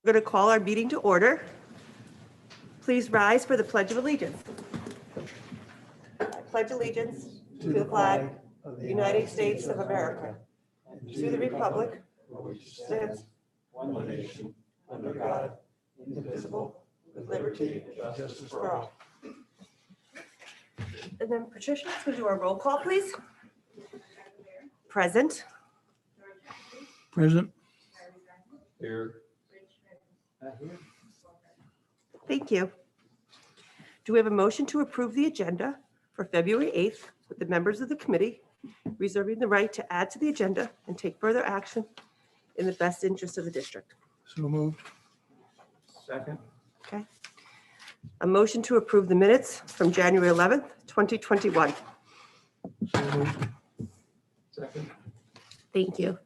We're going to call our meeting to order. Please rise for the Pledge of Allegiance. I pledge allegiance to the flag of the United States of America, and to the republic for which stands one nation, under God, indivisible, with liberty and justice for all. And then Patricia, let's go do our roll call, please. Present. Present. Here. Thank you. Do we have a motion to approve the agenda for February 8th with the members of the committee reserving the right to add to the agenda and take further action in the best interest of the district? So moved. Second. Okay. A motion to approve the minutes from January 11th, 2021. So moved. Second. Thank you.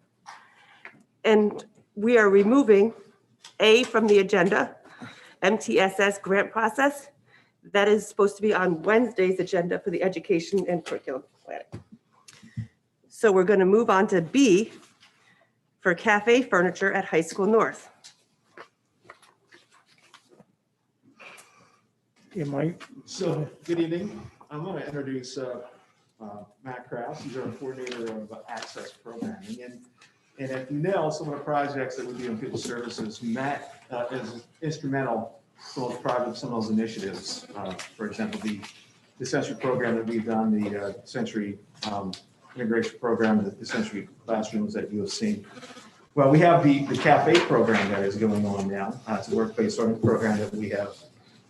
And we are removing A from the agenda, MTSS grant process. That is supposed to be on Wednesday's agenda for the education and curriculum planning. So we're going to move on to B for cafe furniture at High School North. Yeah, Mike. So, good evening. I'm going to introduce Matt Krause. He's our coordinator of access programming. And if you know some of the projects that we do in people services, Matt is instrumental in those projects, some of those initiatives. For example, the Sensory program that we've done, the Sensory integration program, the Sensory classrooms that you have seen. Well, we have the cafe program that is going on now. It's a work-based learning program that we have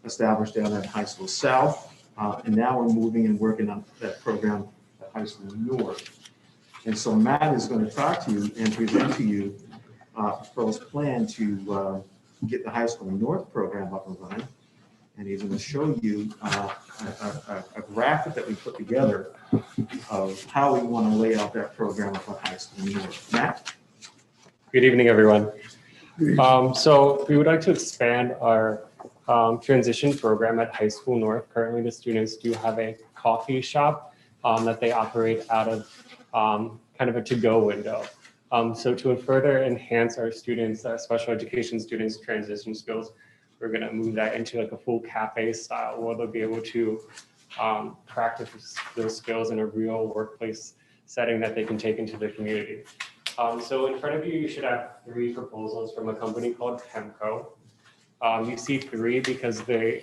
established down at High School South. And now we're moving and working on that program at High School North. And so Matt is going to talk to you and present to you Pearl's plan to get the High School North program up and running. And he's going to show you a graphic that we put together of how we want to lay out that program up at High School North. Matt? Good evening, everyone. So we would like to expand our transition program at High School North. Currently, the students do have a coffee shop that they operate out of kind of a to-go window. So to further enhance our students, special education students' transition skills, we're going to move that into like a full cafe style where they'll be able to practice those skills in a real workplace setting that they can take into the community. So in front of you, you should have 3 proposals from a company called Pemco. You see 3 because they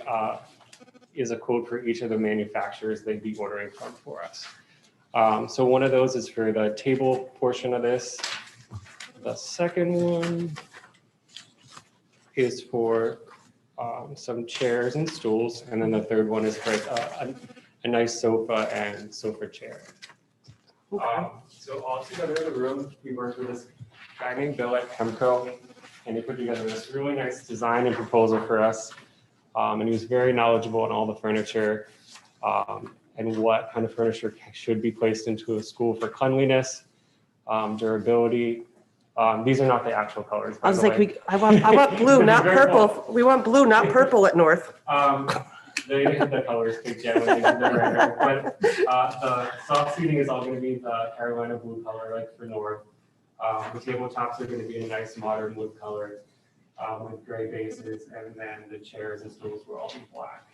is a quote for each of the manufacturers they'd be ordering from for us. So one of those is for the table portion of this. The second one is for some chairs and stools. And then the third one is for a nice sofa and sofa chair. So all together in the room, we worked with this guy named Bill at Pemco, and he put together this really nice design and proposal for us. And he was very knowledgeable on all the furniture and what kind of furniture should be placed into a school for cleanliness, durability. These are not the actual colors. I was like, I want blue, not purple. We want blue, not purple at North. The colors picked yet when they did the render, but the soft seating is all going to be the Carolina blue color, like for North. The tabletops are going to be a nice modern wood color with gray bases, and then the chairs and stools will all be black.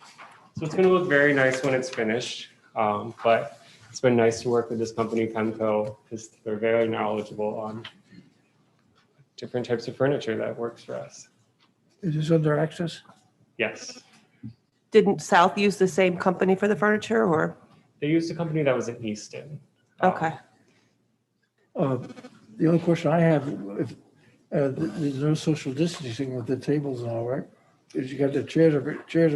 So it's going to look very nice when it's finished, but it's been nice to work with this company, Pemco, because they're very knowledgeable on different types of furniture that works for us. Is this under access? Yes. Didn't South use the same company for the furniture, or? They used a company that was in Easton. Okay. The only question I have, if there's no social distancing with the tables and all, right? Because you got the chairs are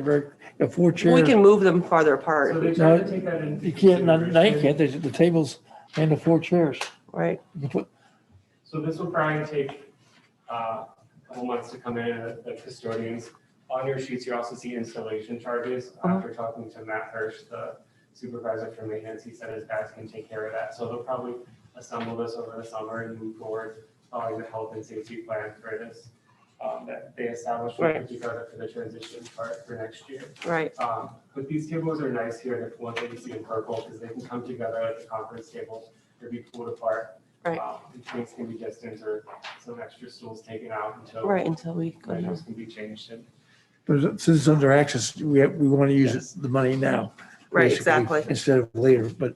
very, you have 4 chairs. We can move them farther apart, So they No, tried to take that in. You can't, now you can't, the tables and the 4 chairs. right? You can put, So this will probably take a couple months to come in, the custodians. On your sheets, you also see installation charges. After talking to Matt Hirsch, the supervisor for maintenance, he said his guys can take care of that. So they'll probably assemble this over the summer and move forward following the health and safety plan for this that they established Right. with together for the transition part for next year. Right. But these tables are nice here, the ones that you see in purple, because they can come together like a conference table. They'll be pulled apart. Right. And students can be distanced or some extra stools taken out until Right, until we go down. measures can be changed. And But since it's under access, we want to use Yes. the money now. Right, basically, exactly. Instead of later, but,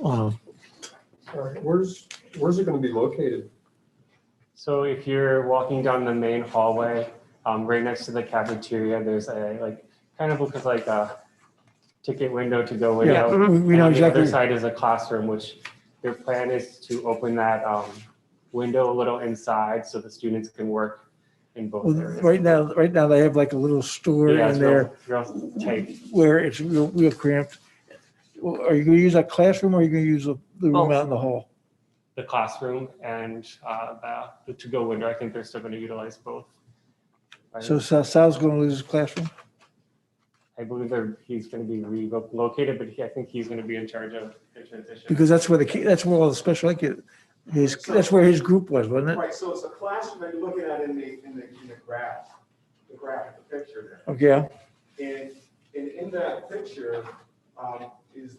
All right, where's it gonna be located? so if you're walking down the main hallway, right next to the cafeteria, there's a like kind of looks like a ticket window to go yeah, window. we know And on the other exactly. side is a classroom, which their plan is to open that window a little inside so the students can work in both Well, areas. right now they have like a little store Yeah, in it's there real tight. where it's real cramped. Well, are you gonna use that classroom or are you gonna use the room Both. out in the hall? The classroom and the to-go window, I think they're still going to utilize both. Right? So Sal's gonna lose his classroom? I believe he's going to be relocated, but I think he's going to be in charge of the transition. Because that's where that's where all the special ed kids, that's where his group was, wasn't it? Right, so it's a classroom that you're looking at in the graph, the picture there. Okay, And in that picture is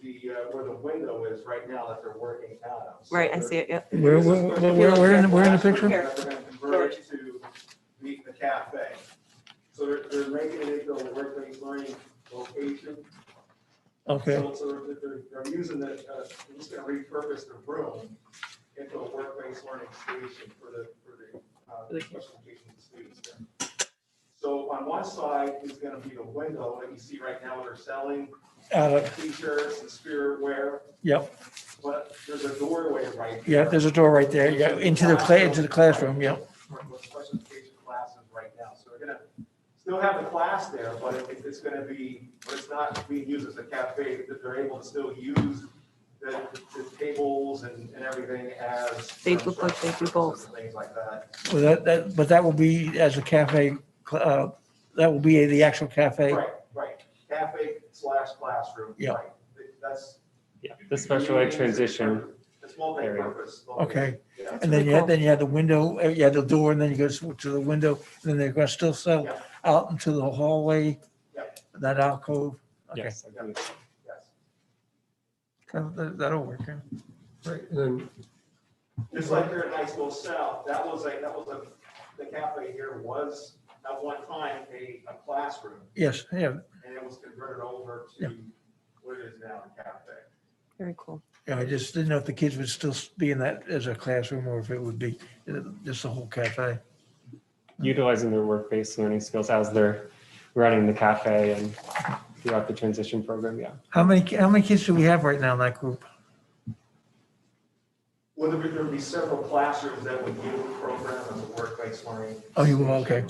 where the window is right now that they're working out of. So Right, I they're- see it, yep. where in the picture? They're gonna convert it to the cafe. So they're making it into a work-based learning location. Okay, So they're using they're just gonna repurpose the room into a work-based learning station for the special education students there. So on one side is gonna be the window that you see right now, they're selling t-shirts and spirit wear, yep, but there's a doorway right there. yeah, there's a door right there, yeah, into the classroom, yeah. For special education classes right now, so we're gonna still have the class there, but it's gonna be, but it's not being used as a cafe, that they're able to still use the tables and everything as. They look like they do both. Things like that. Well, but that will be as a cafe, that will be the actual cafe. Right, cafe / classroom. Yeah. Right. That's. Yeah, the special ed transition. It's multi-purpose. Okay, Yeah. and then you had the window, you had the door, and then you go to the window, and then they're gonna still sell Yeah. out into the hallway, Yep. that alcove. Okay, Yes, I believe so. Yes. that'll work, yeah. Right, and then, Just like here at High School South, the cafe here was at one time a classroom, Yes, yeah, and it was converted over Yeah. to what it is now, a cafe. Very cool. yeah, I just didn't know if the kids would still be in that as a classroom, or if it would be just a whole cafe. Utilizing their work-based learning skills as they're running the cafe and throughout the transition program. Yeah. How many kids do we have right now in that group? Well, there would be several classrooms that would use the program as a work-based learning. Oh, you will, okay,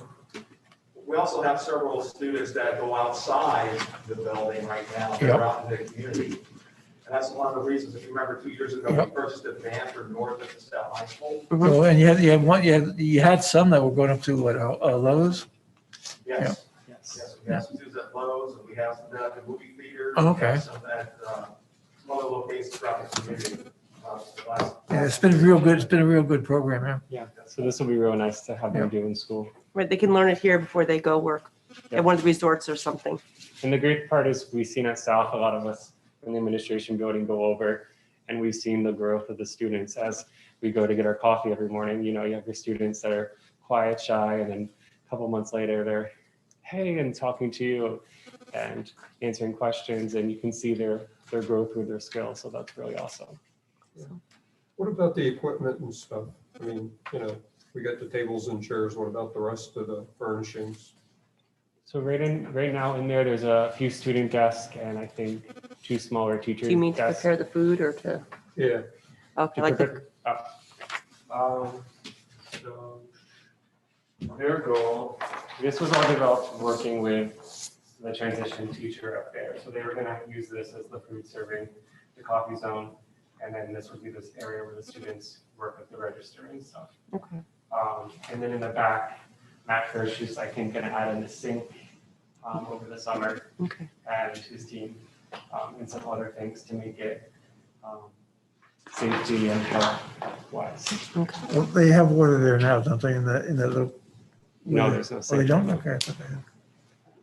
We also have several students that go outside the building right now. They're Yep. out in the community. And that's one of the reasons, if you remember 2 years ago, we Yep. purchased a van for North at the South High School. well, and you had some that were going up to what, Lowe's? Yes, Yes. we have some students at Lowe's, and we have some at the movie theater. Oh, we have okay. Some at some other locations throughout the community. Yeah, it's been a real good program, yeah. Yeah. So this will be real nice to have them do in school. Right, they can learn it here before they go work Yeah. at one of the resorts or something. And the great part is we've seen at South, a lot of us in the administration building go over, and we've seen the growth of the students as we go to get our coffee every morning. You know, you have your students that are quiet, shy, and then a couple months later, they're, hey, and talking to you and answering questions, and you can see their growth with their skills. So that's really awesome. what about the equipment and stuff? I mean, we got the tables and chairs, what about the rest of the furnishings? So right now in there's a few student desks and I think 2 smaller teacher Do you mean to desks. prepare the food or to, Yeah, okay, To like the, prepare- So their goal, this was all developed working with the transition teacher up there. So they were gonna use this as the food serving, the coffee zone, and then this would be this area where the students work at the register and stuff. okay, And then in the back, Matt Kirsch is, I think, gonna add in the sink over the summer, okay. and his team, and some other things to make it safety and health wise. Okay. Well, they have water there now, don't they, in the little? No, there's no Oh, they don't? safety. Okay.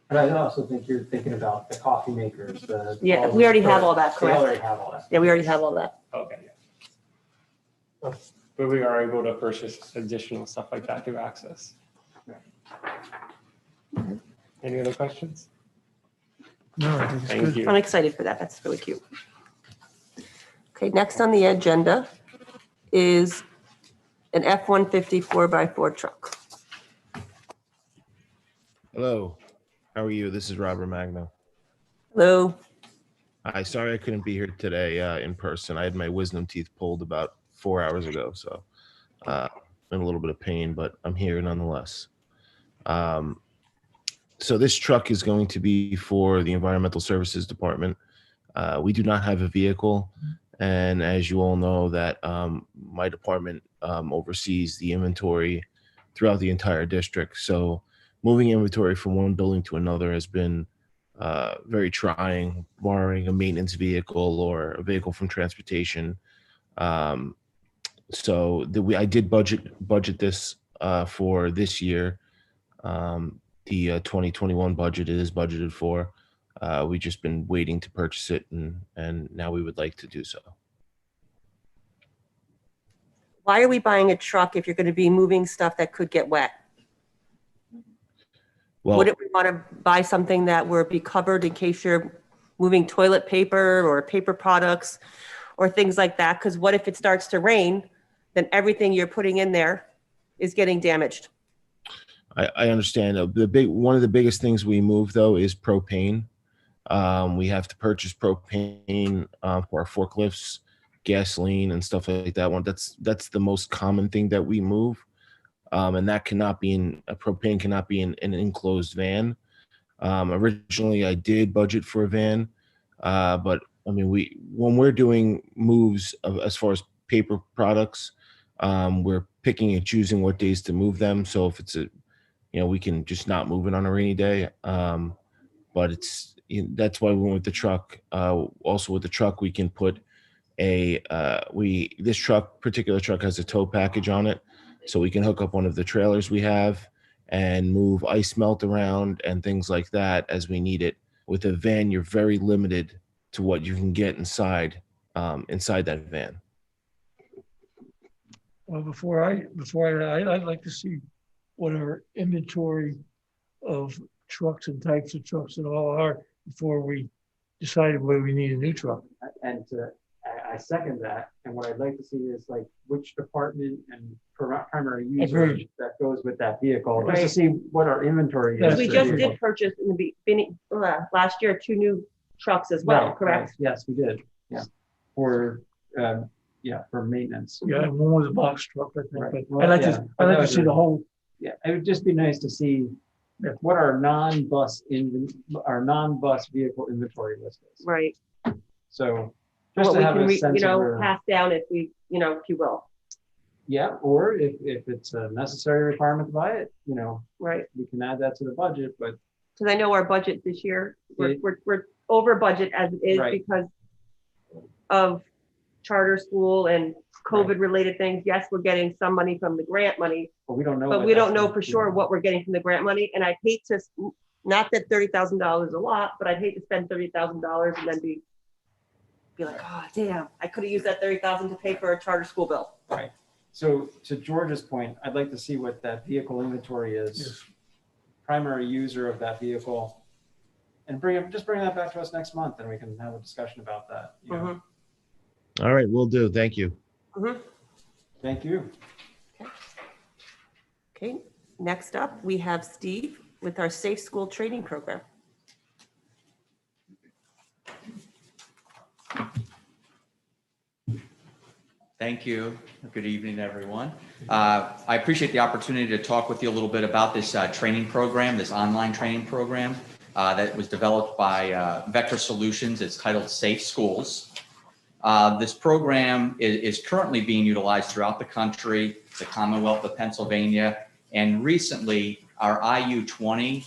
And I also think you're thinking about the coffee makers, Yeah, we already have all that, They correct? already have all that. Yeah, we already have all that. Okay, yeah. but we are able to purchase additional stuff like that through Access. Any other questions? No, I think it's Thank good. you. I'm excited for that. That's really cute. Okay, next on the agenda is an F-150 4x4 truck. Hello, how are you? This is Robert Magno. Hello. Hi, sorry I couldn't be here today in person. I had my wisdom teeth pulled about 4 hours ago, so in a little bit of pain, but I'm here nonetheless. So this truck is going to be for the Environmental Services Department. We do not have a vehicle, and as you all know, that my department oversees the inventory throughout the entire district. So moving inventory from one building to another has been very trying, borrowing a maintenance vehicle or a vehicle from transportation. I did budget this for this year. The 2021 budget is budgeted for. We've just been waiting to purchase it, and now we would like to do so. Why are we buying a truck if you're going to be moving stuff that could get wet? Well, Wouldn't we want to buy something that would be covered in case you're moving toilet paper or paper products or things like that? Because what if it starts to rain, then everything you're putting in there is getting damaged. I understand. One of the biggest things we move though is propane. We have to purchase propane for our forklifts, gasoline, and stuff like that. That's the most common thing that we move, and that cannot be propane cannot be in an enclosed van. Originally, I did budget for a van, but I mean, when we're doing moves as far as paper products, we're picking and choosing what days to move them. So if it's we can just not move it on a rainy day. But that's why we went with the truck. Also with the truck, we can put this particular truck has a tow package on it, so we can hook up one of the trailers we have and move ice melt around and things like that as we need it. With a van, you're very limited to what you can get inside that van. Well, I'd like to see what our inventory of trucks and types of trucks and all are before we decide whether we need a new truck. And I second that. And what I'd like to see is like which department and primary user Agreed. that goes with that vehicle, just Right. to see what our inventory Yes, is. We for just the did vehicle. purchase in the beginning, last year, 2 new trucks as well, Right, correct? right. Yes, we did. Yeah. For maintenance. Yeah, and one was a box truck, I think, Right. but Well, I'd like yeah, to, but I'd like that to was see the really- whole, Yeah, it would just be nice to see Yeah. what our non-bus vehicle inventory list is. Right. So just What to we have can, a sense of where, pass down if we, if you will, yeah, or if it's a necessary requirement to buy it, right? we can add that to the budget, but Because I know our budget this year, It- we're over budget as it is Right. because of charter school and COVID related things. Yes, we're getting some money from the grant money, we don't know. but what we don't that's know gonna for be. sure what we're getting from the grant money. And I'd hate to, not that $30,000 is a lot, but I'd hate to spend $30,000 and then be like, oh, damn, I could have used that 30,000 to pay for a charter school bill. Right. So to George's point, I'd like to see what that vehicle inventory is, yes. primary user of that vehicle. And bring that back to us next month and we can have a discussion about that. Mhm. All right, will do. Thank you. Thank you. Okay, next up, we have Steve with our Safe School Training Program. Thank you. Good evening, everyone. I appreciate the opportunity to talk with you a little bit about this training program, this online training program that was developed by Vector Solutions. It's titled Safe Schools. This program is currently being utilized throughout the country, the Commonwealth of Pennsylvania, and recently our IU20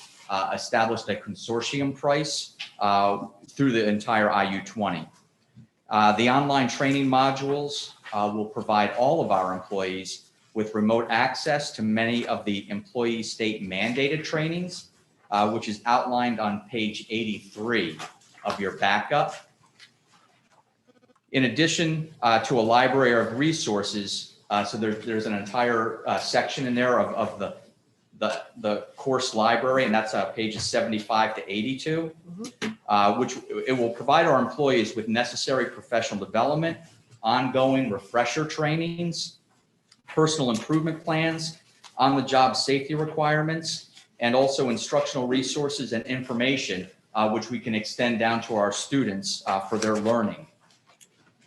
established a consortium price through the entire IU20. The online training modules will provide all of our employees with remote access to many of the employee state mandated trainings, which is outlined on page 83 of your backup. In addition to a library of resources, so there's an entire section in there of the course library, and that's pages 75 to 82, which it will provide our employees with necessary professional development, ongoing refresher trainings, personal improvement plans, on-the-job safety requirements, and also instructional resources and information, which we can extend down to our students for their learning.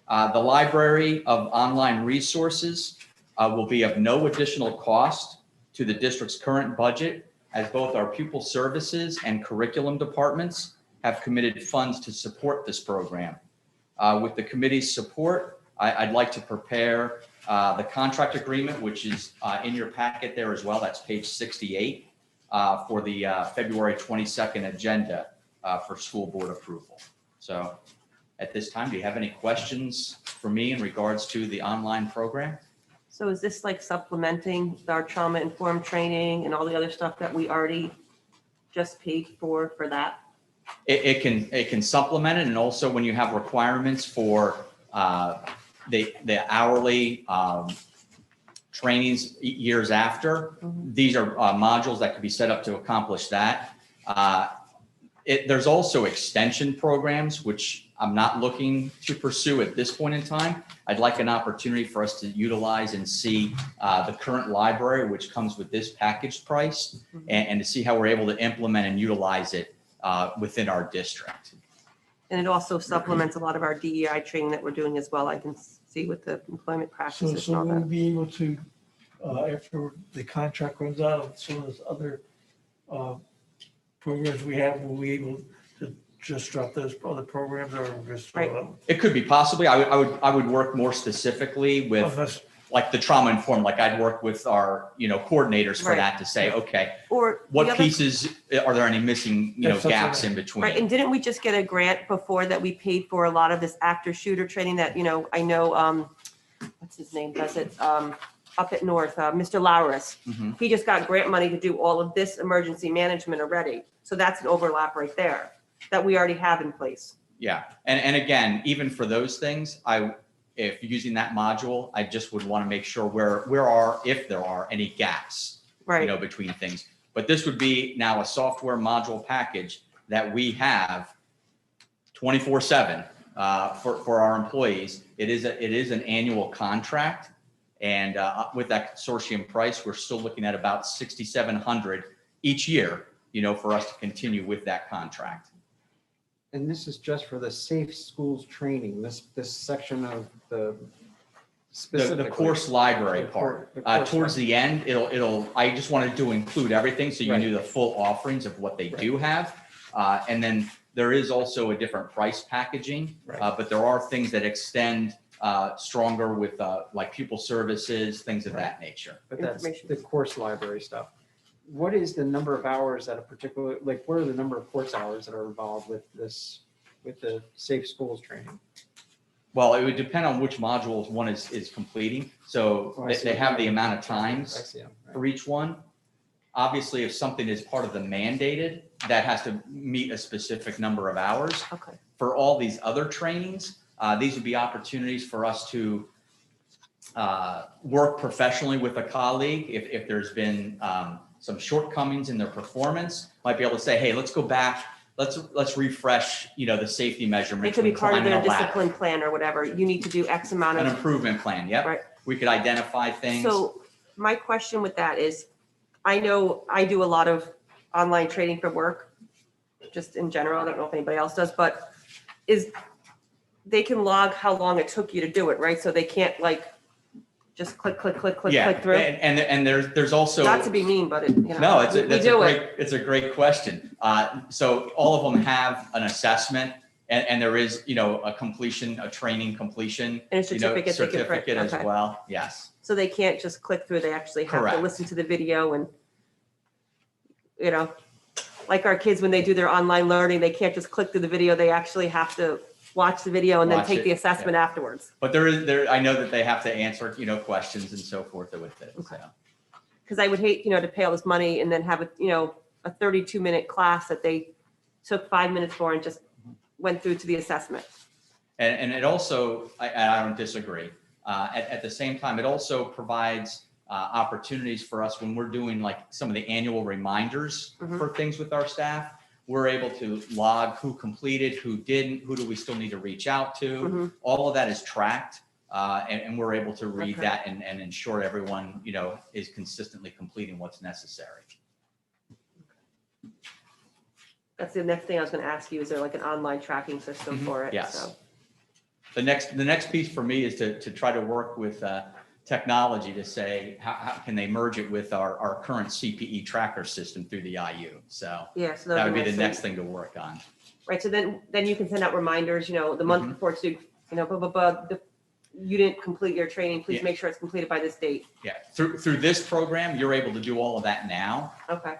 The library of online resources will be of no additional cost to the district's current budget, as both our pupil services and curriculum departments have committed funds to support this program. With the committee's support, I'd like to prepare the contract agreement, which is in your packet there as well. That's page 68 for the February 22nd agenda for school board approval. So at this time, do you have any questions for me in regards to the online program? So is this like supplementing our trauma-informed training and all the other stuff that we already just paid for that? It can supplement it, and also when you have requirements for the hourly trainings years after, these are modules that could be set up to accomplish that. There's also extension programs, which I'm not looking to pursue at this point in time. I'd like an opportunity for us to utilize and see the current library, which comes with this packaged price, and to see how we're able to implement and utilize it within our district. And it also supplements a lot of our DEI training that we're doing as well. I can see with the employment practices So and all we'll that. be able to, after the contract runs out, some of those other programs we have, will we able to just drop those other programs or just throw them? It could be possibly. I would work more specifically with Unless, like the trauma informed. Like I'd work with our coordinators for Right. that to say, okay, Or the what other- pieces are there any missing That's something gaps that- in between? Right, and didn't we just get a grant before that we paid for a lot of this actor shooter training that, I know, what's his name does it, up at North, Mr. Lauris. Mhm. He just got grant money to do all of this emergency management already. So that's an overlap right there that we already have in place. Yeah, and again, even for those things, if using that module, I just would want to make sure if there are any gaps, Right, between things. But this would be now a software module package that we have 24/7 for our employees. It is an annual contract, and with that consortium price, we're still looking at about $6,700 each year, for us to continue with that contract. And this is just for the safe schools training, this section of the specifically. The course library The part. course Towards the end, I just wanted to include everything so you Right. knew the full offerings of what they do have. And then there is also a different price packaging, Right. but there are things that extend stronger with like pupil services, things of that nature. But that's Information. the course library stuff. What is the number of hours at a particular, what are the number of course hours that are involved with this, with the safe schools training? Well, it would depend on which modules one is completing. So Oh, I see. they have the amount of I times see, right. for each one. Obviously, if something is part of the mandated, that has to meet a specific number of hours. okay. For all these other trainings, these would be opportunities for us to work professionally with a colleague. If there's been some shortcomings in their performance, might be able to say, hey, let's go back, let's refresh, the safety It measurements. could be when part of climbing their a ladder. discipline plan or whatever. You need to do X amount An of. improvement plan, yep. Right. We could identify things. So my question with that is, I know I do a lot of online training for work, just in general. I don't know if anybody else does, but they can log how long it took you to do it, right? So they can't just click Yeah, through. and there's also. Not to be mean, but No, we do it. it's a great question. So all of them have an assessment, and there is, a training completion. And a certificate they can print. Certificate as Okay. well, yes. So they can't just click through. They actually have to Correct. listen to the video and, like our kids, when they do their online learning, they can't just click through the video. They actually have to watch the video and then Watch take it, the assessment afterwards. But I know that they have to answer, questions and so forth with it, so. Because I would hate, to pay all this money and then have a 32-minute class that they took 5 minutes for and just went through to the assessment. And it also, I don't disagree. At the same time, it also provides opportunities for us when we're doing like some of the annual reminders for things with our staff. We're able to log who completed, who didn't, who do we still need to reach out to. All of that is tracked, and we're able to read that and ensure everyone, you know, is consistently completing what's necessary. That's the next thing I was going to ask you. Is there like an online tracking system for it? Yes. So, The next piece for me is to try to work with technology to say how can they merge it with our current CPE tracker system through the IU. So yeah, so that would be nice. the next thing to work on. Right. So then you can send out reminders, you know, the month before to, you know, blah, blah, blah, you didn't complete your training. Please make sure it's completed by this date. Yeah, through this program, you're able to do all of that now. Okay.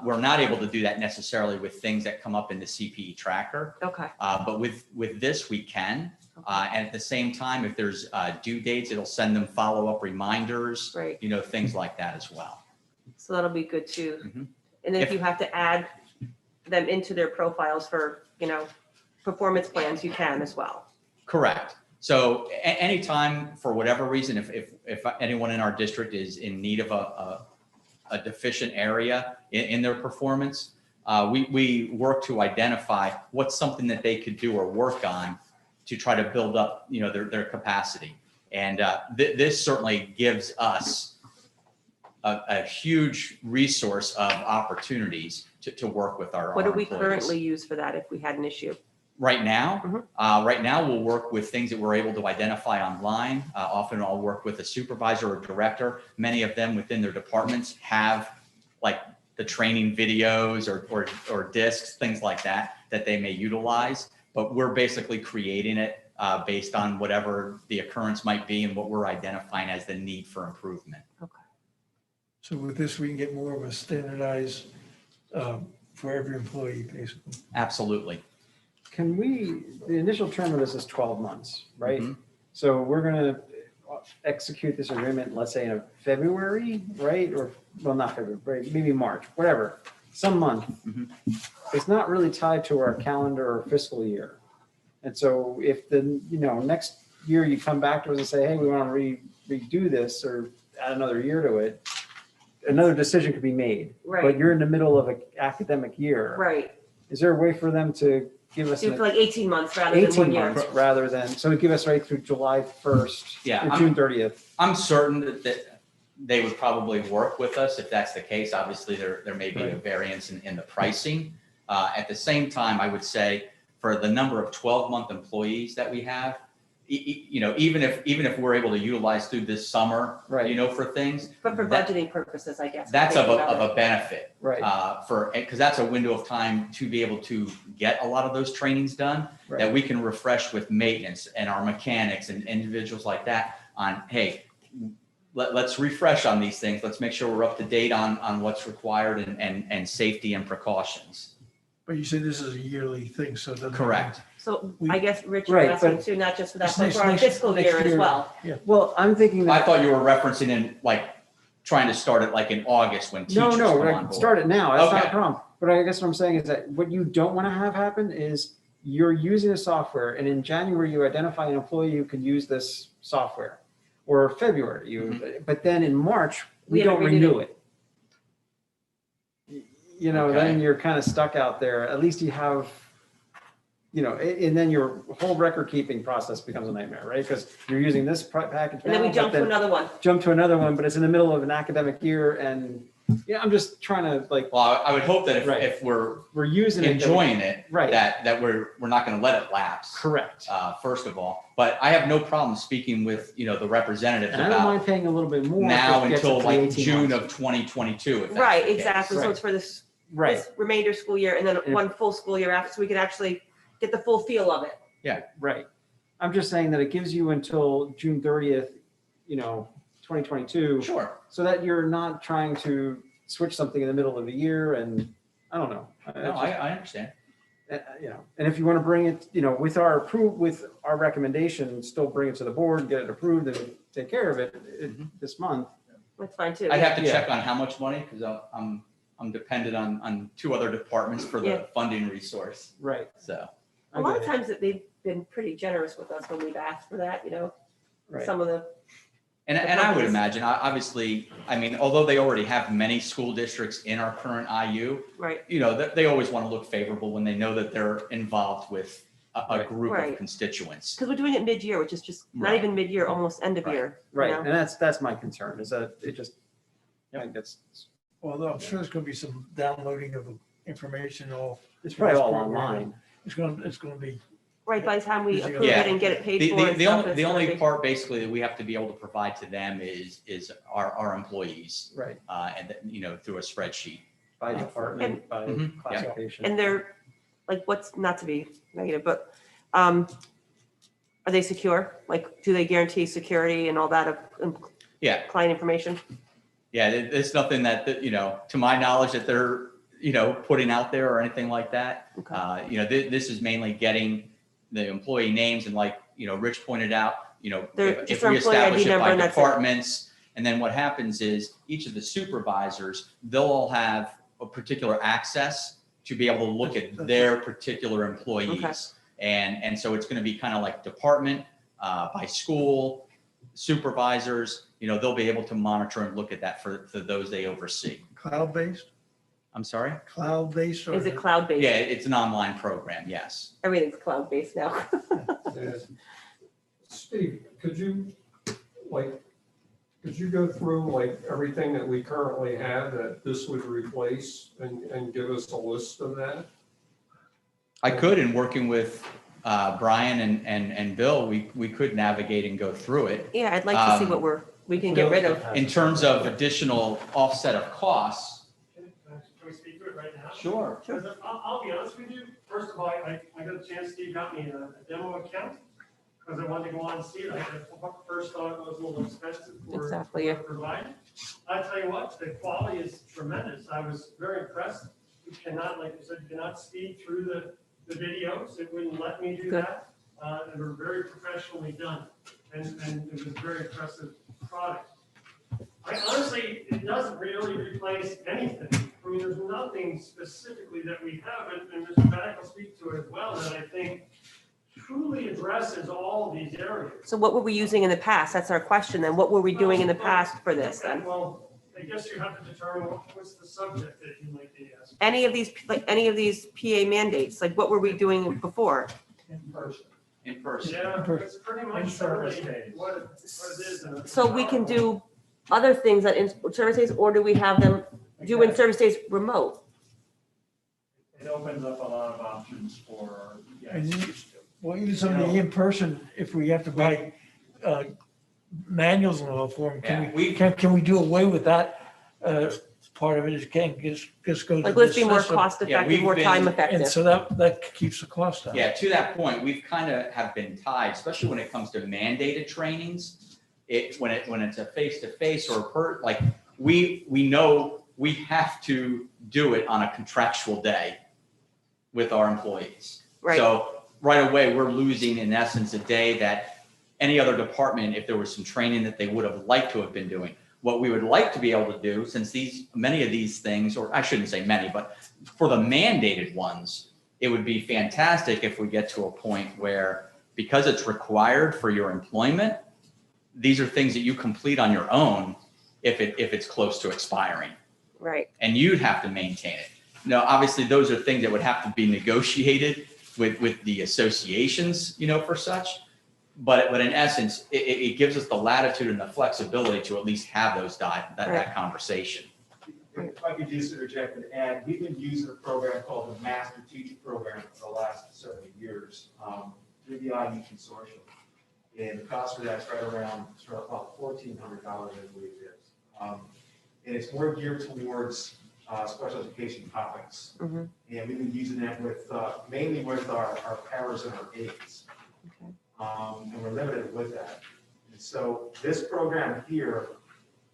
We're not able to do that necessarily with things that come up in the CPE tracker. Okay. But with this, we can. And at the same time, if there's due dates, it'll send them follow-up reminders, Right. you know, things like that as well. So that'll be good too. Mhm. And then if you have to add them into their profiles for, you know, performance plans, you can as well. Correct. So anytime, for whatever reason, if anyone in our district is in need of a deficient area in their performance, we work to identify what's something that they could do or work on to try to build up, you know, their capacity. And this certainly gives us a huge resource of opportunities to work with our What do we employees. currently use for that if we had an issue? Right now, we'll work with things that we're able to identify online. Often I'll work with a supervisor or director. Many of them within their departments have like the training videos or discs, things like that they may utilize. But we're basically creating it based on whatever the occurrence might be and what we're identifying as the need for improvement. Okay. So with this, we can get more of a standardized for every employee, basically. Absolutely. Can we, the initial term of this is 12 months, right? Mhm. So we're going to execute this agreement, let's say in February, right? Or, well, not February, maybe March, whatever, some month. Mhm. It's not really tied to our calendar or fiscal year. And so if the, you know, next year you come back to us and say, hey, we want to redo this or add another year to it, another decision could be made. Right. But you're in the middle of an academic year. Right. Is there a way for them to give us Do an for like 18 months rather than 18 1 year. months rather than, so it give us right through July 1st Yeah, or June 30th. I'm certain that they would probably work with us if that's the case. Obviously, there may be a variance in the pricing. At the same time, I would say for the number of 12-month employees that we have, you know, even if we're able to utilize through this summer, Right. you know, for things, But for budgeting purposes, I guess. that's thinking of about a benefit. Right. Because that's a window of time to be able to get a lot of those trainings done that Right. we can refresh with maintenance and our mechanics and individuals like that on, hey, let's refresh on these things. Let's make sure we're up to date on what's required and safety and precautions. But you say this is a yearly thing, so it doesn't. Correct. So We- I guess Rich, Right, you're asking but- too, not just for that, It's but next- for our next- fiscal next year as year. well. Well, I'm thinking I that, thought you were referencing in like trying to start it like in August when teachers no, come on right, board. start it now. That's not a Okay. problem. But I guess what I'm saying is that what you don't want to have happen is you're using the software and in January you identify an employee who can use this software. Or February, but then in March, we We haven't don't renewed renew it. You know, then Okay. you're kind of stuck out there. At least you have, you know, and then your whole record keeping process becomes a nightmare, right? Because you're using this package And then now, we but jump to then another one. jump to another one, but it's in the middle of an academic year and, yeah, I'm just trying to like, Well, I would hope that Right. if we're we're using it. enjoying it, Right. that we're not going to let it lapse. Correct. First of all, but I have no problem speaking with, you know, the representatives And I don't about mind paying a little bit more. now if it gets until up to like 18 June months. of 2022. If that's Right, the case. exactly. So Right. it's for this Right, remainder school year and then If- one full school year after, so we can actually get the full feel of it. right. I'm just saying that it gives you until June 30th, you know, 2022. Sure. So that you're not trying to switch something in the middle of the year and, I don't know. No, I understand. You know, and if you want to bring it, you know, with our recommendation, still bring it to the board, get it approved and take care of it this month. That's fine too. I'd have to Yeah. check on how much money because I'm dependent on two other departments for the Yeah. funding resource. Right. So A lot of times that been pretty generous with us when we've asked for that, Right. some of the, And The I would companies. imagine, obviously, I mean, although they already have many school districts in our current IU, right, they always want to look favorable when they know that they're involved with a Right. group of Right. constituents. because we're doing it mid-year, which is just not Right. even mid-year, almost end of Right. year. you Right, know? and that's my concern, is that it just, I think that's, Although I'm sure there's gonna be some downloading of information, it's probably all program. online. it's gonna be, Right, by the time we Yeah. approve it and get it paid for and The stuff, only, it's the gonna only be- part basically that we have to be able to provide to them is our employees, Right, through a spreadsheet. by department, by Mhm, yeah. classification. And they're, like, what's, not to be negative, but, are they secure? Like, do they guarantee security and all that of Yeah, client information? yeah, it's nothing that, to my knowledge that they're, putting out there or anything like that. Okay. This is mainly getting the employee names and like, Rich pointed out, They're if just their we employee ID establish it number by and that's it. departments, and then what happens is each of the supervisors, they'll all have a particular access to be able to look at their particular employees. And so it's going to be kind of like department, by school, supervisors, they'll be able to monitor and look at that for those they oversee. cloud-based, I'm sorry? cloud-based or? Is it cloud-based? Yeah, it's an online program, yes. Everything's cloud-based now. Yeah. Steve, could you go through like everything that we currently have that this would replace and give us a list of that? I could, in working with Brian and Bill, we could navigate and go through it. Yeah, I'd like to see what we can get rid of. In terms of additional offset of costs. Can we speak to it right now? Sure. Because I'll be honest with you, first of all, I got a chance, Steve got me a demo account, because I wanted to go on and see it. I first thought it was a little expensive for Exactly, yeah. to provide. I tell you what, the quality is tremendous. I was very impressed. You cannot, like you said, you cannot speed through the videos. It wouldn't let me do Good. that. They were very professionally done, and it was a very impressive product. Honestly, it doesn't really replace anything. I mean, there's nothing specifically that we have, and Mr. Maddock will speak to it as well, that I think truly addresses all of these areas. So what were we using in the past? That's our question then. What were we doing in the past for this then? Well, I guess you have to determine what's the subject that you might be asking. Any of these PA mandates, like what were we doing before? In person. In person. Yeah, it's pretty much really what it is. in a- So we can do other things that in service days, or do we have them do in service days remote? It opens up a lot of options for, And well, even some of the in-person, if we have to buy manuals and all for them, can we do away with that part of it? Is can just go to Like, let's be the more system. cost Yeah, effective, we've more been- time And effective. so that keeps the cost down. Yeah, to that point, we've kind of have been tied, especially when it comes to mandated trainings. When it's a face-to-face or we know we have to do it on a contractual day with our employees. Right. So right away, we're losing in essence a day that any other department, if there was some training that they would have liked to have been doing. What we would like to be able to do, since many of these things, or I shouldn't say many, but for the mandated ones, it would be fantastic if we get to a point where, because it's required for your employment, these are things that you complete on your own if it's close to expiring, Right. and you'd have to maintain it. Now, obviously, those are things that would have to be negotiated with the associations, for such. But in essence, it gives us the latitude and the flexibility to at least have that conversation. If I could just interject and add, we've been using a program called the Master Teacher Program for the last several years through the IU Consortium. And the cost for that's right around about $1,400, I believe it is. And it's more geared towards special education topics. Mhm. And we've been using that mainly with our paras and our aides. Okay. And we're limited with that. And so this program here,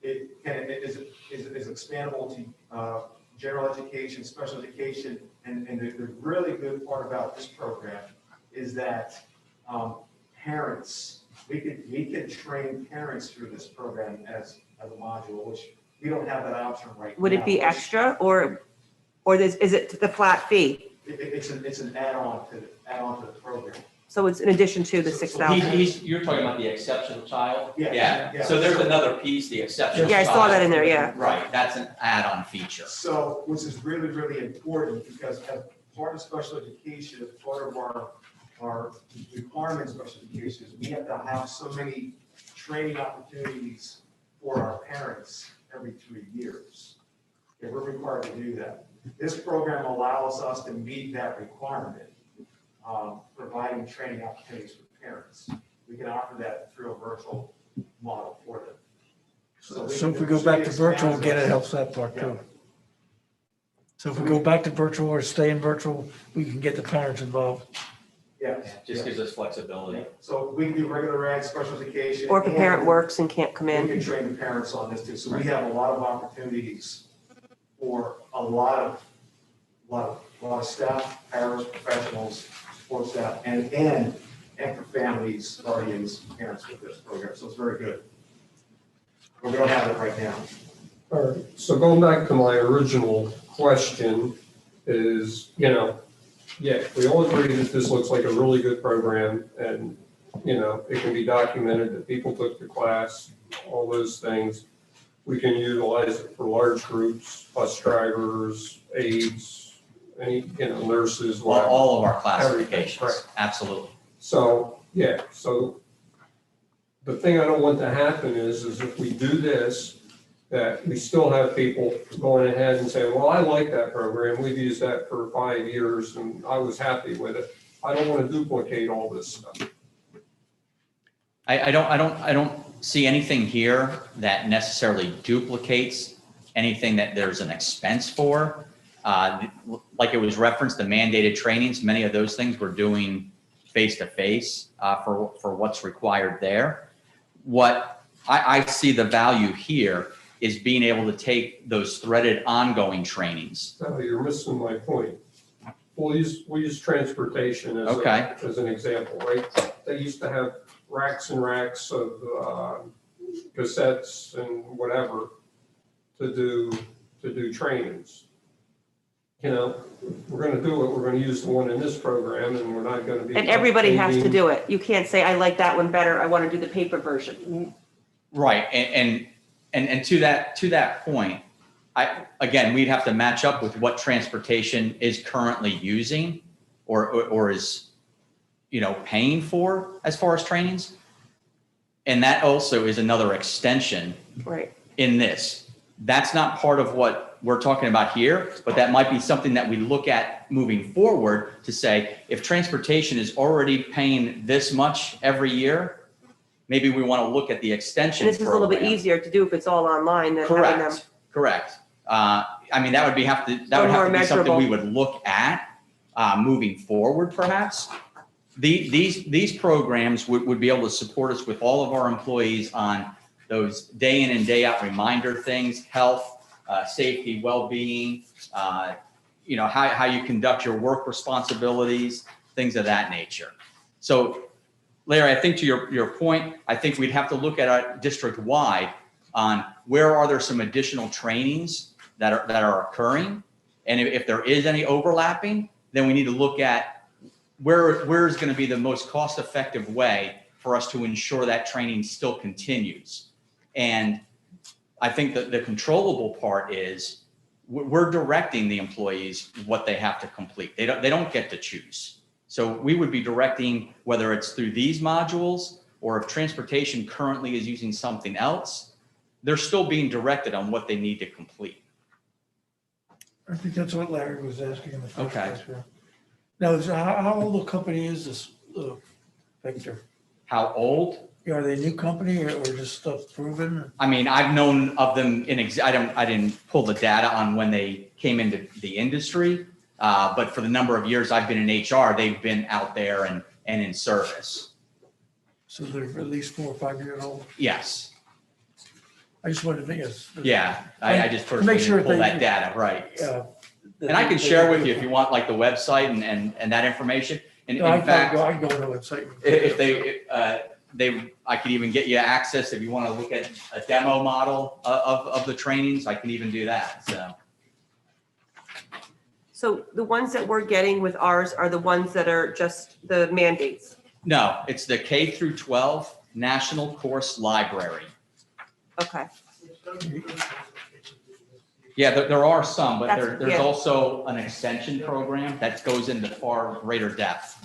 it is expandable to general education, special education, and the really good part about this program is that parents, we could train parents through this program as a module, which we don't have that option right now. Would it be extra or is it the flat fee? It's an add-on to the program. So it's in addition to the 6,000. You're talking about the exceptional child? Yeah. So there's another piece, the exceptional Yeah, I child. saw that in there, yeah. Right, that's an add-on feature. So, which is really, really important because as part of special education, as part of our requirements of special education, is we have to have so many training opportunities for our parents every 3 years. And we're required to do that. This program allows us to meet that requirement, providing training opportunities for parents. We can offer that through a virtual model for them. So if we go back to virtual again, it helps that part too. So if we go back to virtual or stay in virtual, we can get the parents involved. Yeah. Just gives us flexibility. So we can do regular ed, special education. Or if a parent and works and can't come We in. can train the parents on this too. So we have a lot of opportunities for a lot of staff, parents, professionals, support staff, and for families, guardians, parents with this program. So it's very good. But we don't have it right now. All right, so going back to my original question is, yeah, we all agree that this looks like a really good program and, it can be documented that people took the class, all those things. We can utilize it for large groups, bus drivers, aides, nurses, whatever. All of our Everything, classifications, right. absolutely. So, yeah, so the thing I don't want to happen is if we do this, that we still have people going ahead and saying, well, I like that program. We've used that for 5 years and I was happy with it. I don't want to duplicate all this stuff. I don't see anything here that necessarily duplicates anything that there's an expense for. Like it was referenced, the mandated trainings, many of those things we're doing face-to-face for what's required there. What I see the value here is being able to take those threaded ongoing trainings. No, you're missing my point. We'll use transportation as, Okay. As an example, right? They used to have racks and racks of cassettes and whatever to do trainings. We're going to do it. We're going to use the one in this program, and we're not going to be. And everybody has to updating. do it. You can't say, I like that one better. I want to do the paper version. Right, and to that point, again, we'd have to match up with what transportation is currently using or is, paying for as far as trainings. And that also is another extension Right. in this. That's not part of what we're talking about here, but that might be something that we look at moving forward to say, if transportation is already paying this much every year, maybe we want to look at the extension And this is a little bit program. easier to do if it's all online than having them. Correct. That would have to more be something we measurable. would look at moving forward, perhaps. These programs would be able to support us with all of our employees on those day in and day out reminder things, health, safety, well-being, how you conduct your work responsibilities, things of that nature. So Larry, I think to your point, I think we'd have to look at our district-wide on where are there some additional trainings that are occurring. And if there is any overlapping, then we need to look at where is going to be the most cost-effective way for us to ensure that training still continues. And I think that the controllable part is we're directing the employees what they have to complete. They don't get to choose. So we would be directing whether it's through these modules or if transportation currently is using something else, they're still being directed on what they need to complete. I think that's what Larry was asking in the first Okay. place. Yeah. Now, how old a company is this, Victor? How old? Are they a new company or just stuff proven? I've known of them I didn't pull the data on when they came into the industry, but for the number of years I've been in HR, they've been out there and in service. So they're at least 4 or 5 years old? Yes. I just wanted to think it's. Yeah, I just Make personally sure didn't pull they- that data, right. That And I can they- share with you if you want, like the website and that information. And No, I in fact, can go on the website. if I could even get you access if you want to look at a demo model of the trainings, I can even do that, so. So the ones that we're getting with ours are the ones that are just the mandates. No, it's the K through 12 National Course Library. Okay, Yeah, there are some, but That's- there's yeah. also an extension program that goes into far greater depth.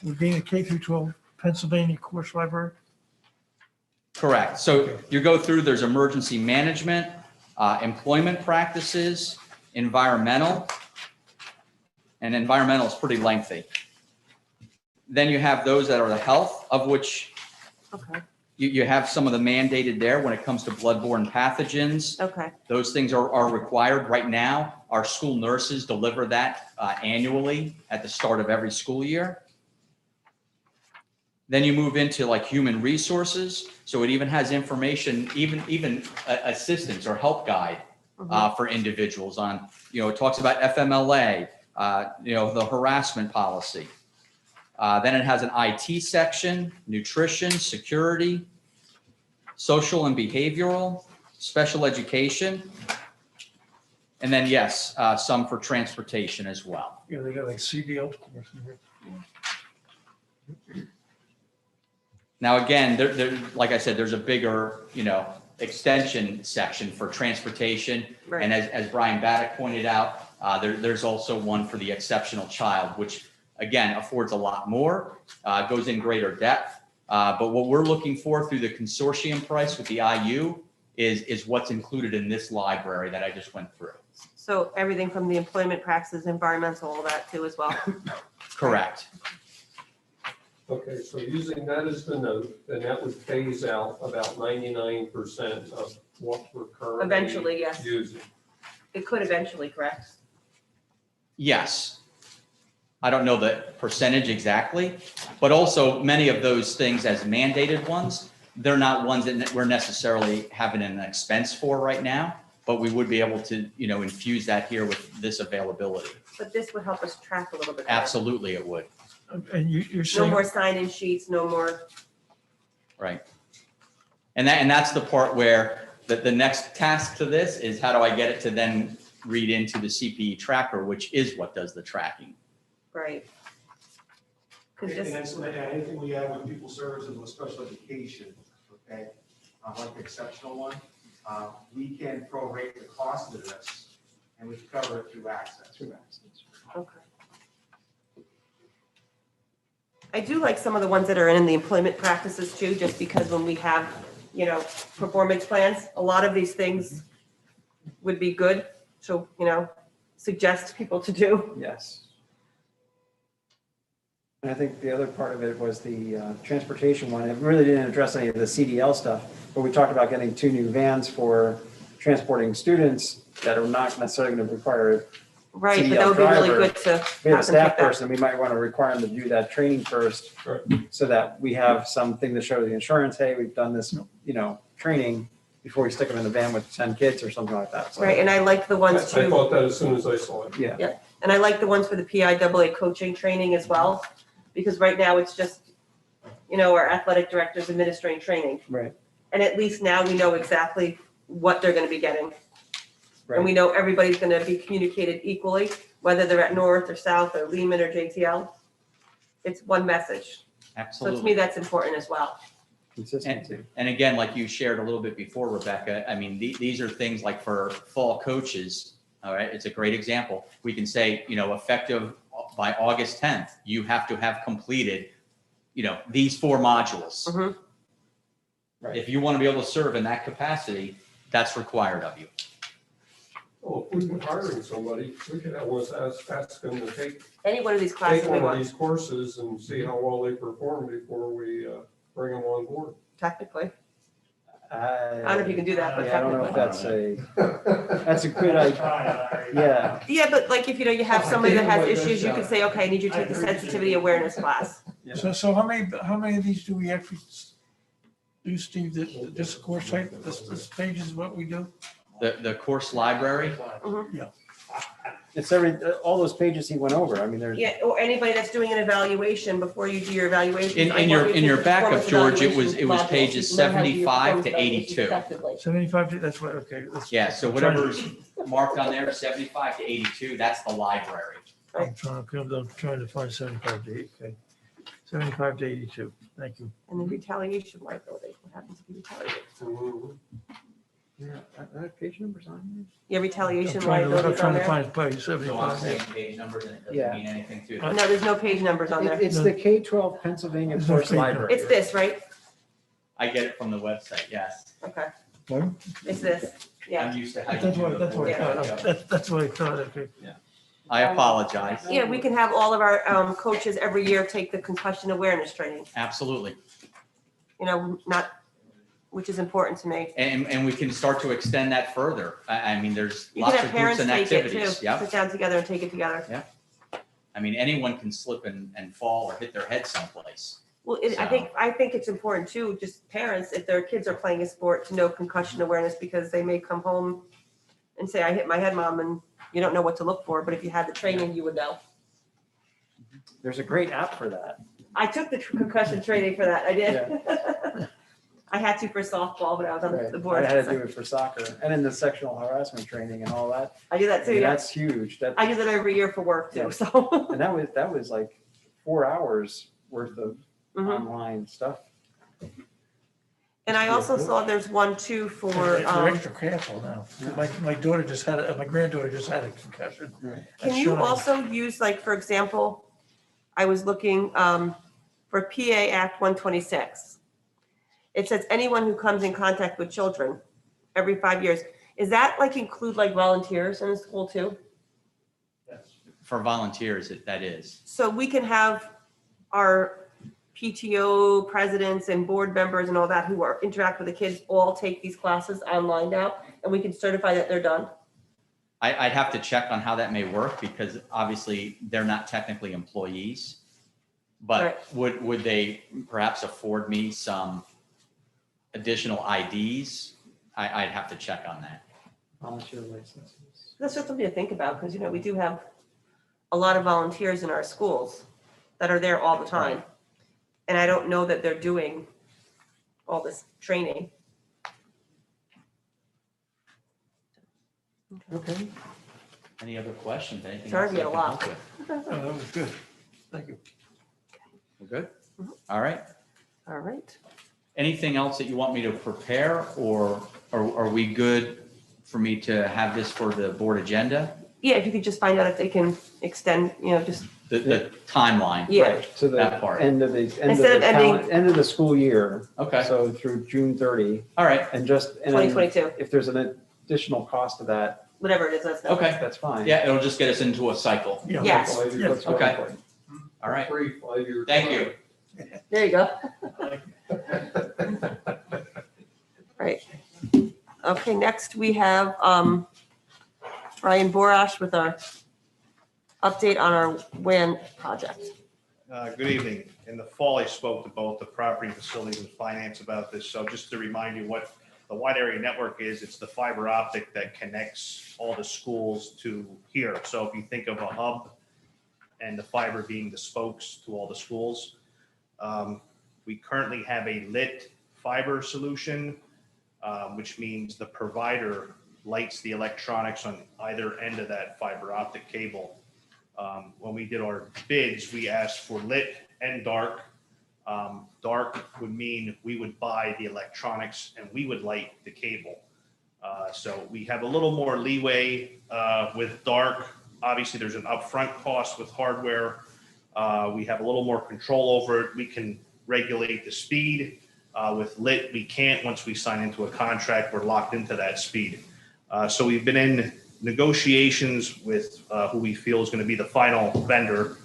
Would being a K through 12 Pennsylvania course library? Correct. So you go through, there's emergency management, employment practices, environmental, and environmental is pretty lengthy. Then you have those that are the health, of which okay, you have some of the mandated there when it comes to bloodborne pathogens. okay, Those things are required right now. Our school nurses deliver that annually at the start of every school year. Then you move into like human resources. So it even has information, even assistance or help guide for individuals on, it talks about FMLA, the harassment policy. Then it has an IT section, nutrition, security, social and behavioral, special education. And then, yes, some for transportation as well. Yeah, they got like CDL course in here. Now, again, like I said, there's a bigger, extension section for transportation. right. And as Brian Baddock pointed out, there's also one for the exceptional child, which again affords a lot more, goes in greater depth. But what we're looking for through the consortium price with the IU is what's included in this library that I just went through. So everything from the employment practices, environmental, all that too as well. Correct. Okay, so using that as the note, then that would phase out about 99% of what we're currently Eventually, yes. using. It could eventually, correct? Yes. I don't know the percentage exactly, but also many of those things as mandated ones, they're not ones that we're necessarily having an expense for right now, but we would be able to, infuse that here with this availability. But this would help us track a little bit better. Absolutely, it would. And you're No saying, more sign-in sheets, no more, Right. And that's the part where the next task to this is how do I get it to then read into the CPE tracker, which is what does the tracking. right? 'Cause And this, that's anything we have with people services with special education, okay, like the exceptional one, we can prorate the cost of this and we can cover it through access. okay. I do like some of the ones that are in the employment practices too, just because when we have, performance plans, a lot of these things would be good. So, suggest people to do. Yes. And I think the other part of it was the transportation one. It really didn't address any of the CDL stuff, but we talked about getting 2 new vans for transporting students that are not necessarily going to require. Right, but that would be really driver. good to We have a have them staff take that. person, we might want to require them to do that training first, Right. so that we have something to show the insurance, hey, we've done this, training before we stick them in the van with 10 kids or something like that. So, Right, and I like the I ones too. thought that as soon as I saw it. Yeah, And I like the ones for the PIAA coaching training as well, because right now it's just, our athletic directors administering training. right, And at least now we know exactly what they're gonna be getting. And we right. know everybody's gonna be communicated equally, whether they're at North or South or Lehman or JTL. It's one message. So to me, Absolutely. that's important as well. Consistency. And again, like you shared a little bit before, Rebecca, I mean, these are things like for fall coaches, all right, it's a great example. We can say, effective by August 10th, you have to have completed, these 4 modules. Mhm. Right. If you want to be able to serve in that capacity, that's required of you. Well, if we were hiring somebody, we could almost ask them to take Any one of these classes we one of want, these courses and see how well they perform before we bring them on board. technically. I I don't know if you can do that, but Yeah, I don't know technically. if that's a good idea. Yeah. Yeah, but like if, you have somebody that has issues, you could say, okay, I need you to take the sensitivity awareness class. so how many of these do we actually do, Steve, this course type, this page is what we do? The course library, It's all those pages he went over. I mean, there's. Yeah, or anybody that's doing an evaluation before you do your evaluation. in your backup, George, it was pages 75 to 82. 75, that's what, okay. Yeah, so whatever's marked on there, 75 to 82, that's the library. I'm trying to find 75 to 8, okay. 75 to 82. Thank you. And then retaliation liability. What happens if you retaliate? Page numbers on Yeah, I'm retaliation trying to look, I'm liability on trying to there. find page So I'm 75. saying page numbers and it doesn't Yeah. mean anything to Uh, them. No, there's no page numbers on there. It's the K-12 Pennsylvania There's no Course page number. Library. It's this, right? I get it from the website, yes. Okay, Pardon? it's this. Yeah. I'm used to how you That's do what, that's what I Yeah. thought. That's what I thought. Okay. I apologize. Yeah, we can have all of our coaches every year take the concussion awareness training, Absolutely. you know, which is important to me. And we can start to extend that further. I mean, there's You can lots have of groups parents and take it too. activities. Yeah. Sit down together and take it together. I mean, anyone can slip and fall or hit their head someplace. Well, I think it's important too, just parents, if their kids are playing a sport, to know concussion awareness, because they may come home and say, I hit my head, mom, and you don't know what to look for, but if you had the training, you would know. There's a great app for that. I took the concussion training for that, I did. I had to for softball, but I was on Right. the board. I had to do it for soccer and in the sexual harassment training and all that. I do that I too, mean, yeah. that's huge. That, I do that every year for work Yeah. too, so. and that was like 4 hours worth of Mhm. online stuff. And I also saw there's one too for, They're extra careful now. My daughter just had, my granddaughter just had a concussion. Right. can you also use, like, for example, I was looking for PA Act 126. It says anyone who comes in contact with children every 5 years. Is that like include like volunteers in the school too? For volunteers, that is. So we can have our PTO presidents and board members and all that who are interact with the kids all take these classes online now, and we can certify that they're done. I'd have to check on how that may work because obviously they're not technically employees. But would they perhaps afford me some additional IDs? I'd have to check on that. Volunteer licenses. That's just something to think about, because, you know, we do have a lot of volunteers in our schools that are there all the time. Right. And I don't know that they're doing all this training. Okay. Any other questions? Anything Sorry, else we I had a can lot. help with? Oh, that was good. Thank you. We're good? Mhm. All right. All right. Anything else that you want me to prepare or are we good for me to have this for the board agenda? Yeah, if you could just find out if they can extend, you know, just, The timeline? Yeah. right, So the That part. end of the, Instead of ending- end of the school year. Okay, So through June 30 all right, and just, and then 2022, if there's an additional cost to that, whatever it is, that's. okay. that's fine. Yeah, it'll just get us into a cycle. Yeah. Yes. Let's go Okay. for it. All right, 3 5 years. thank you. There you go. Right. Okay, next we have Brian Borash with our update on our WAN project. Good evening. In the fall, I spoke to both the property and facilities and finance about this. So just to remind you what the wide area network is, it's the fiber optic that connects all the schools to here. So if you think of a hub and the fiber being the spokes to all the schools, we currently have a lit fiber solution, which means the provider lights the electronics on either end of that fiber optic cable. When we did our bids, we asked for lit and dark. Dark would mean we would buy the electronics and we would light the cable. So we have a little more leeway with dark. Obviously, there's an upfront cost with hardware. We have a little more control over it. We can regulate the speed. With lit, we can't. Once we sign into a contract, we're locked into that speed. So we've been in negotiations with who we feel is going to be the final vendor.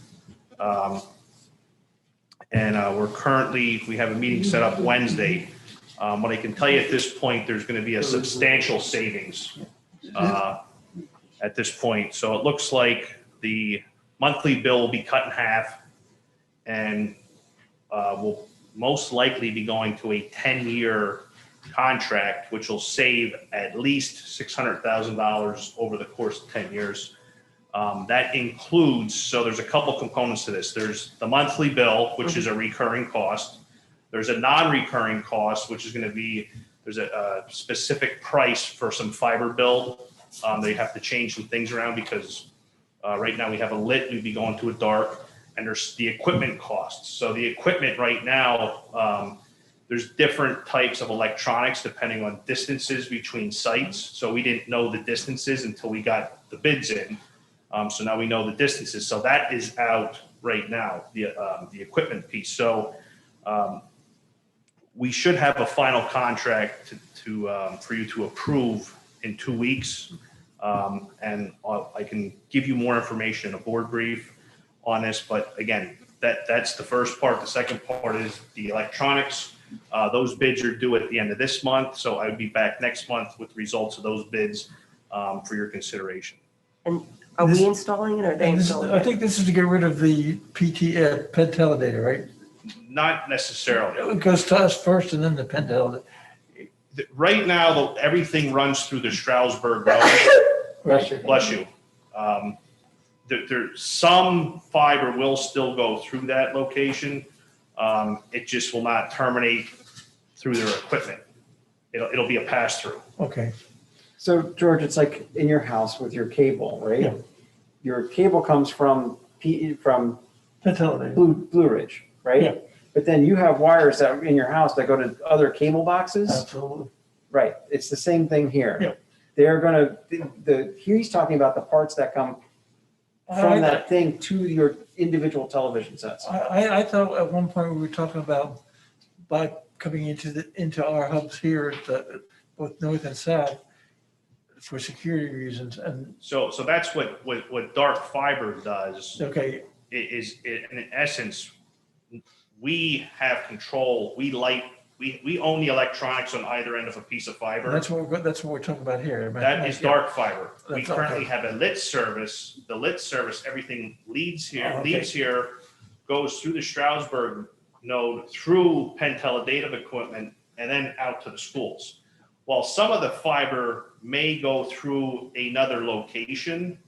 We have a meeting set up Wednesday. What I can tell you at this point, there's going to be a substantial savings at this point. So it looks like the monthly bill will be cut in half and will most likely be going to a 10-year contract, which will save at least $600,000 over the course of 10 years. That includes, so there's a couple components to this. There's the monthly bill, which is a recurring cost. There's a non-recurring cost, which is going to be, there's a specific price for some fiber build. They have to change some things around because right now we have a lit, we'd be going to a dark. and there's the equipment costs. So the equipment right now, there's different types of electronics depending on distances between sites. So we didn't know the distances until we got the bids in. So now we know the distances. So that is out right now, the equipment piece. So we should have a final contract for you to approve in 2 weeks. And I can give you more information in a board brief on this. But again, that's the first part. The second part is the electronics. Those bids are due at the end of this month. So I would be back next month with results of those bids for your consideration. And are we installing it or are they installing I it? think this is to get rid of the Pentel data, right? Not necessarily. It goes to us first and then the Pentel. Right now, everything runs through the Stroudsburg North. Bless you. Some fiber will still go through that location. It just will not terminate through their equipment. It'll be a pass through. Okay. So George, it's like in your house with your cable, right? Yeah. Your cable comes from Pentel data. Blue Ridge, right? Yeah. But then you have wires that are in your house that go to other cable boxes. Absolutely. Right. It's the same thing here. Yeah. They're gonna here he's talking about the parts that come from that thing to your individual television sets. I thought at one point we were talking about by coming into our hubs here at both north and south for security reasons. And So that's what dark fiber does. okay, In essence, we have control. We own the electronics on either end of a piece of fiber. that's what we're talking about here. That is dark fiber. We That's currently okay. have a lit service. The lit service, everything leads here, Oh, okay. goes through the Stroudsburg node, through Pentel data equipment, and then out to the schools. While some of the fiber may go through another location,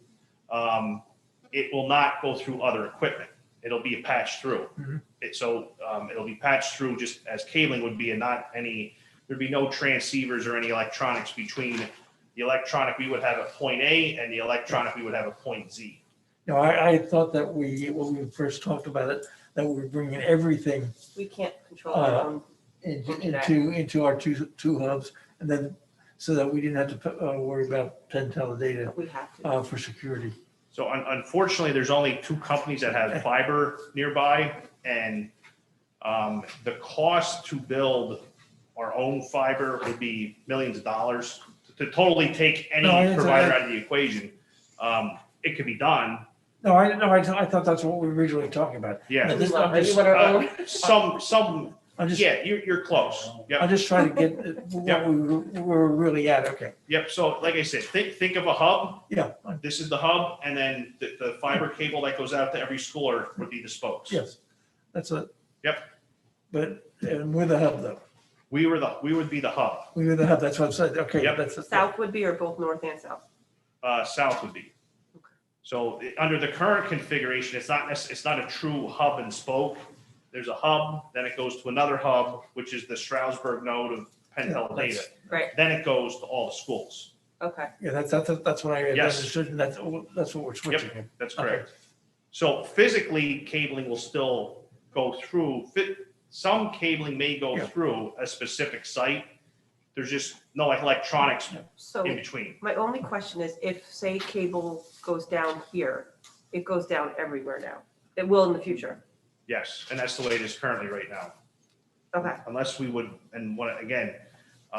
it will not go through other equipment. It'll be patched through. Mhm. It'll be patched through just as cabling would be, and there'd be no transceivers or any electronics between the electronic we would have at point A and the electronic we would have at point Z. No, I thought that when we first talked about it, that we were bringing everything We can't control our own. into our two hubs, and then so that we didn't have to worry about Pentel data We have to. for security. So unfortunately, there's only 2 companies that have fiber nearby, and the cost to build our own fiber would be millions of dollars. To totally take any provider out of the equation, it could be done. No, I thought that's what we were originally talking about. Yeah. I'm just- I'm just- Yeah, you're close. I'm Yep. just trying to get what we were really at. Okay. Yep. So like I said, think of a hub. Yeah. This is the hub, and then the fiber cable that goes out to every school would be the spokes. Yes. That's it. Yep. But and we're the hub though. We would be the hub. We were the hub. That's what I'm saying. Okay. Yep. That's South would be or both north and south? South would be. So under the current configuration, it's not a true hub and spoke. There's a hub, then it goes to another hub, which is the Stroudsburg node of Pentel Yeah, data. Right, Then it goes to all the schools. okay. Yeah, that's what I Yes. understood, and that's what we're switching. Here. That's Okay. correct. So physically, cabling will still go through. Some cabling may go Yeah. through a specific site. There's just no electronics So in between. my only question is if, say, cable goes down here, it goes down everywhere now. It will in the future. Yes, and that's the way it is currently right now. Okay. Unless we would, again.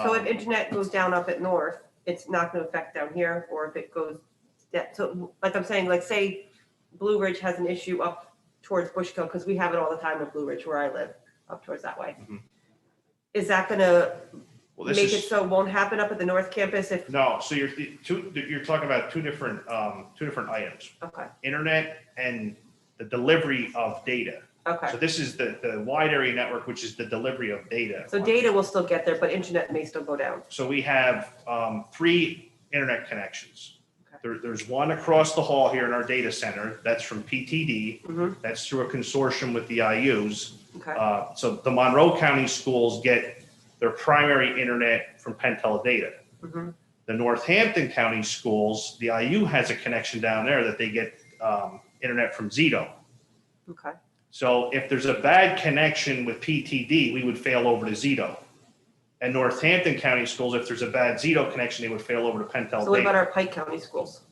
So if internet goes down up at north, it's not going to affect down here, or if it goes, so like I'm saying, like say Blue Ridge has an issue up towards Bushkill, because we have it all the time at Blue Ridge where I live, up towards that way. Mhm. Is that going to Well, this make is. it so it won't happen up at the north campus if, No, so you're talking about two different items, okay, internet and the delivery of data. okay. So this is the wide area network, which is the delivery of data. So data will still get there, but internet may still go down. So we have 3 internet connections. Okay. There's one across the hall here in our data center. That's from PTD. Mhm. That's through a consortium with the IUs. Okay, So the Monroe County schools get their primary internet from Pentel data. Mhm. The Northampton County schools, the IU has a connection down there that they get internet from Zito. Okay. So if there's a bad connection with PTD, we would fail over to Zito. And Northampton County schools, if there's a bad Zito connection, they would fail over to Pentel So what about Data. our Pike County schools?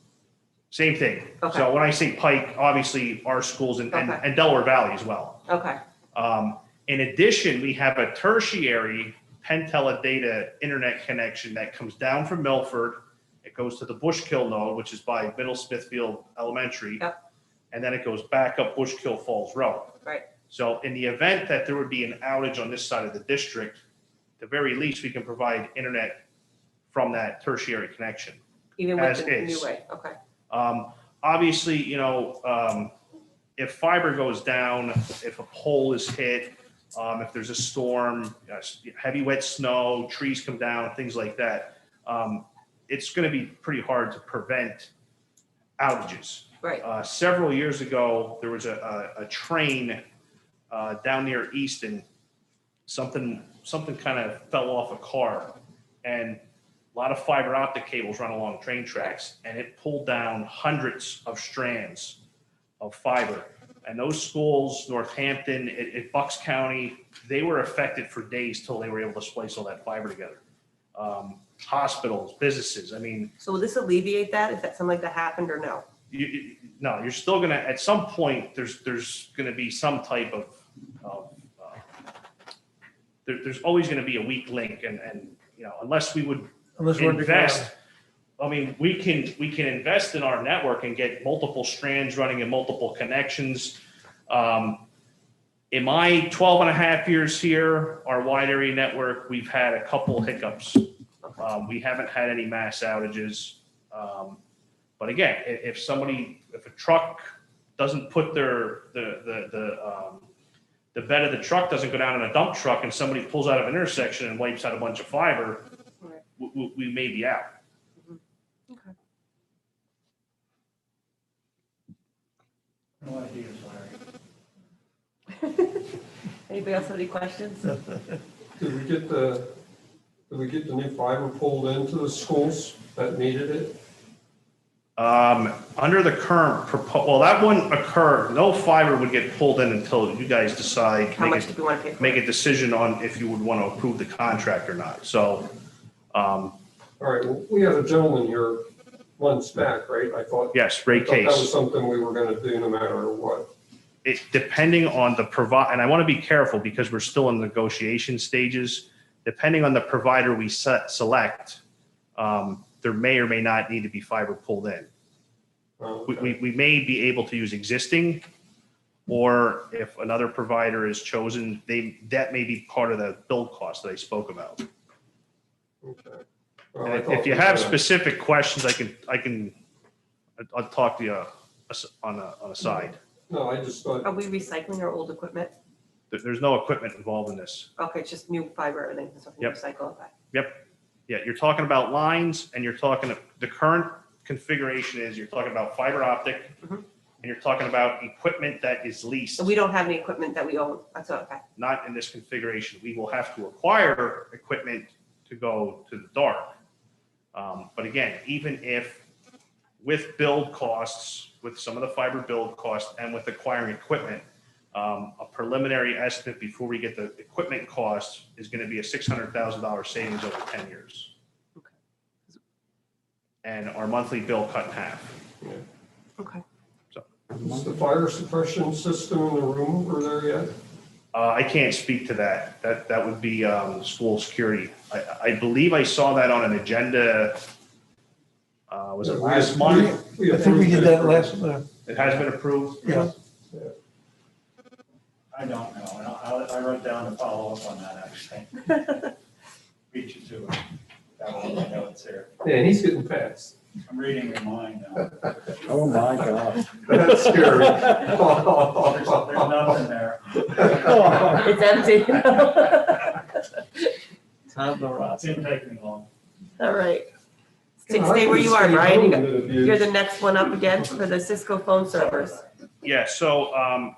Same thing. Okay. So when I say Pike, obviously our schools and Okay. Delaware Valley as well. Okay. In addition, we have a tertiary Pentella Data internet connection that comes down from Milford. It goes to the Bushkill node, which is by Middle Smithfield Elementary. Yep. And then it goes back up Bushkill Falls Road. Right. So in the event that there would be an outage on this side of the district, at the very least, we can provide internet from that tertiary connection. Even with As the is. new way. Okay. Obviously, if fiber goes down, if a pole is hit, if there's a storm, heavy wet snow, trees come down, things like that, it's going to be pretty hard to prevent outages. Right. Several years ago, there was a train down near Easton. Something kind of fell off a car, and a lot of fiber optic cables run along train tracks, and it pulled down hundreds of strands of fiber. And those schools, Northampton, at Bucks County, they were affected for days till they were able to splice all that fiber together. Hospitals, businesses, I mean. So will this alleviate that if that something like that happened or no? No, you're still gonna, at some point, there's gonna be some type of there's always gonna be a weak link, and unless we would invest. I mean, we can invest in our network and get multiple strands running and multiple connections. In my 12 and a half years here, our wide area network, we've had a couple hiccups. We haven't had any mass outages. But again, if a truck doesn't put the bed of the truck doesn't go down in a dump truck and somebody pulls out of an intersection and wipes out a bunch of fiber, Right. we may be out. Okay. No ideas, Larry. Anybody else have any questions? Did we get the new fiber pulled into the schools that needed it? Under the current well, that wouldn't occur. No fiber would get pulled in until you guys decide, How much do we want to pay for? make a decision on if you would want to approve the contract or not. So, All right, well, we had a gentleman here months back, right? I thought. yes, rate That was case. something we were gonna do no matter what. It, depending on the and I want to be careful because we're still in negotiation stages. Depending on the provider we select, there may or may not need to be fiber pulled in. Okay. We may be able to use existing, or if another provider is chosen, that may be part of the build cost that I spoke about. Okay. Well, And I thought if you we have had- specific questions, I'll talk to you on a side. No, I just thought, Are we recycling our old equipment? There's no equipment involved in this. Okay, it's just new fiber and then something Yep. recycle. Okay. Yep. Yeah, you're talking about lines, and you're talking, the current configuration is, you're talking about fiber optic, Mhm. and you're talking about equipment that is leased. So we don't have any equipment that we own. That's okay. Not in this configuration. We will have to acquire equipment to go to the dark. But again, even if with build costs, with some of the fiber build costs and with acquiring equipment, a preliminary estimate before we get the equipment cost is going to be a $600,000 savings over 10 years. Okay. And our monthly bill cut in half. Okay. is the fire suppression system in the room over there yet? I can't speak to that. That would be school security. I believe I saw that on an agenda. Was it last month? I think we did that last, It has been approved? yeah. I don't know. I wrote down to follow up on that, actually. Beat you to it. Got all my notes here. Man, he's getting fast. I'm reading your mind now. Oh, my gosh. That's scary. There's nothing there. It's empty. It didn't take me long. All right. Yeah, I Stay where could've you are, stayed Brian. home and abused. You're the next one up again for the Cisco phone servers. Yeah, so